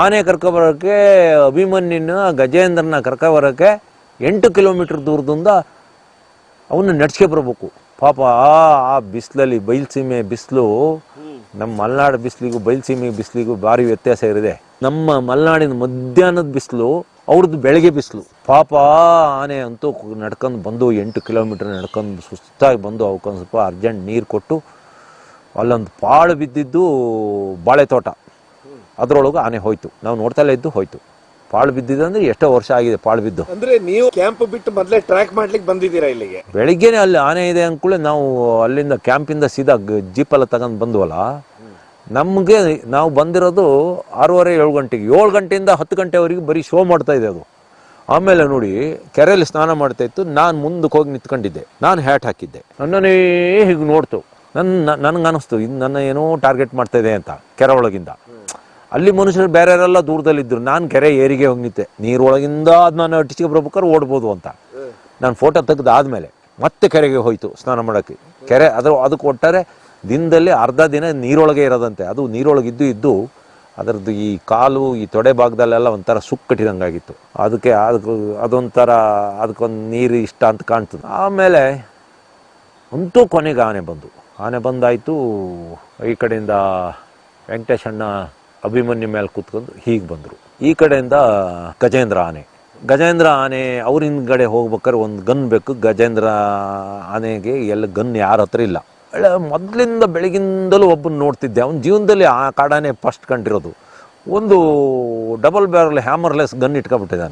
ಆನೆ ಕರ್ಕೊಬರೋಕ್ಕೆ, ಅಭಿಮನ್ಯನ ಗಜೇಂದ್ರನ ಕರ್ಕೊಬರೋಕ್ಕೆ 8 ಕಿಲೋಮೀಟರ್ ದೂರದಿಂದ ಅವನ್ನ ನಡ್ಸ್ಕೆ ಬರ್ಬೇಕು. ಪಾಪ ಆ ಬಿಸಿಲಲ್ಲಿ, ಬಯಲುಸೀಮೆ ಬಿಸಿಲು, ನಮ್ಮ ಮಲೆನಾಡು ಬಿಸಿಲಿಗೂ ಬಯಲುಸೀಮೆ ಬಿಸಿಲಿಗೂ ಭಾರಿ ವ್ಯತ್ಯಾಸ ಇರಿದೆ. ನಮ್ಮ ಮಲೆನಾಡಿನ ಮಧ್ಯಾಹ್ನದ ಬಿಸಿಲು, ಅವ್ರದ್ದು ಬೆಳಗ್ಗೆ ಬಿಸಿಲು. ಪಾಪ ಆನೆ ಅಂತೂ ನಡ್ಕೊಂಡು ಬಂದು 8 ಕಿಲೋಮೀಟರ್ ನಡ್ಕೊಂಡು ಸುಸ್ತಾಗಿ ಬಂದು ಅವಕ್ಕೊಂದು ಸ್ವಲ್ಪ ಅರ್ಜೆಂಟ್ ನೀರು ಕೊಟ್ಟು, ಅಲ್ಲೊಂದು ಪಾಳು ಬಿದ್ದಿದ್ದು ಬಾಳೆ ತೋಟ, ಅದರೊಳಗೆ ಆನೆ ಹೋಯ್ತು. ನಾವು ನೋಡ್ತಲೇ ಇದ್ದು ಹೋಯ್ತು. ಪಾಳು ಬಿದ್ದಿದೆ ಅಂದ್ರೆ ಎಷ್ಟೋ ವರ್ಷ ಆಗಿದೆ ಪಾಳು ಬಿದ್ದು. ಅಂದ್ರೆ ನೀವು ಕ್ಯಾಂಪ್ ಬಿಟ್ಟು ಮೊದಲೇ ಟ್ರ್ಯಾಕ್ ಮಾಡ್ಲಿಕ್ಕೆ ಬಂದಿದ್ದೀರಾ ಇಲ್ಲಿಗೆ? ಬೆಳಿಗ್ಗೆನೆ ಅಲ್ಲಿ ಆನೆ ಇದೆ ಅಂದ್ಕೂಳೆ ನಾವು ಅಲ್ಲಿಂದ ಕ್ಯಾಂಪಿಂದ ಸೀದಾ ಜೀಪೆಲ್ಲ ತಗೊಂಡು ಬಂದ್ವಲ್ಲ. ನಮಗೆ ನಾವು ಬಂದಿರೋದು 6:30-7 ಗಂಟೆಗೆ. 7 ಗಂಟೆಯಿಂದ 10 ಗಂಟೆವರೆಗೆ ಬರೀ ಶೋ ಮಾಡ್ತಾ ಇದೆ ಅದು. ಆಮೇಲೆ ನೋಡಿ, ಕೆರೆಯಲ್ಲಿ ಸ್ನಾನ ಮಾಡ್ತಾ ಇತ್ತು. ನಾನು ಮುಂದಕ್ಕೆ ಹೋಗಿ ನಿಂತ್ಕೊಂಡಿದ್ದೆ. ನಾನು ಹ್ಯಾಟ್ ಹಾಕಿದ್ದೆ. ನನ್ನನ್ನೇ ಹೀಗೆ ನೋಡ್ತು. ನನಗೆ ಅನ್ನಿಸ್ತು, ಇದು ನನ್ನ ಏನೋ ಟಾರ್ಗೆಟ್ ಮಾಡ್ತಾ ಇದೆ ಅಂತ. ಕೆರೆ ಒಳಗಿಂದ ಅಲ್ಲಿ ಮನುಷ್ಯರು ಬೇರೆಯವರೆಲ್ಲ ದೂರದಲ್ಲಿದ್ದರು. ನಾನು ಕೆರೆ ಏರಿಗೆ ಹೋಗಿ ನಿಂತೆ. ನೀರೊಳಗಿಂದ ಅದು ನಾನು ಅಟ್ಟಿಗೆ ಬರ್ಬೇಕಾದ್ರೆ ಓಡ್ಬೋದು ಅಂತ. ನಾನು ಫೋಟೋ ತೆಗೆದಾದ್ಮೇಲೆ ಮತ್ತೆ ಕೆರೆಗೆ ಹೋಯ್ತು ಸ್ನಾನ ಮಾಡೋಕ್ಕೆ. ಕೆರೆ ಅದಕ್ಕೆ ಒಟ್ಟಾರೆ ದಿನದಲ್ಲಿ ಅರ್ಧ ದಿನ ನೀರೊಳಗೆ ಇರೋದಂತೆ. ಅದು ನೀರೊಳಗಿದ್ದು ಅದರದ್ದು ಈ ಕಾಲು, ಈ ತೊಡೆ ಭಾಗದಲ್ಲೆಲ್ಲ ಒಂಥರ ಸುಕ್ಕು ಕಟ್ಟಿದಂಗಾಗಿತ್ತು. ಅದಕ್ಕೆ ಅದೊಂಥರ ಅದಕ್ಕೊಂದು ನೀರು ಇಷ್ಟ ಅಂತ ಕಾಣ್ತದೆ. ಆಮೇಲೆ ಅಂತೂ ಕೊನೆಗೆ ಆನೆ ಬಂದಾಯಿತು. ಈ ಕಡೆಯಿಂದ ವೆಂಕಟೇಶ್ ಅಣ್ಣ ಅಭಿಮನ್ಯು ಮೇಲೆ ಕೂತ್ಕೊಂಡು ಹೀಗೆ ಬಂದರು. ಈ ಕಡೆಯಿಂದ ಗಜೇಂದ್ರ ಆನೆ ಅವ್ರ ಹಿಂದ್ಗಡೆ ಹೋಗ್ಬೇಕಾದ್ರೆ ಒಂದು ಗನ್ ಬೇಕು. ಗಜೇಂದ್ರ ಆನೆಗೆ ಎಲ್ಲ ಗನ್ ಯಾರ ಹತ್ರ ಇಲ್ಲ. ಮೊದಲಿಂದ ಬೆಳಗಿಂದಲೂ ಒಬ್ಬನ ನೋಡ್ತಿದ್ದೆ. ಅವನ ಜೀವನದಲ್ಲಿ ಆ ಕಾಡಾನೆ ಫಸ್ಟ್ ಕಂಡಿರೋದು. ಒಂದು ಡಬಲ್ ಬ್ಯಾರಲ್ ಹ್ಯಾಮರ್ಲೆಸ್ ಗನ್ ಇಟ್ಕೊಬಿಟ್ಟಿದ್ದಾನೆ.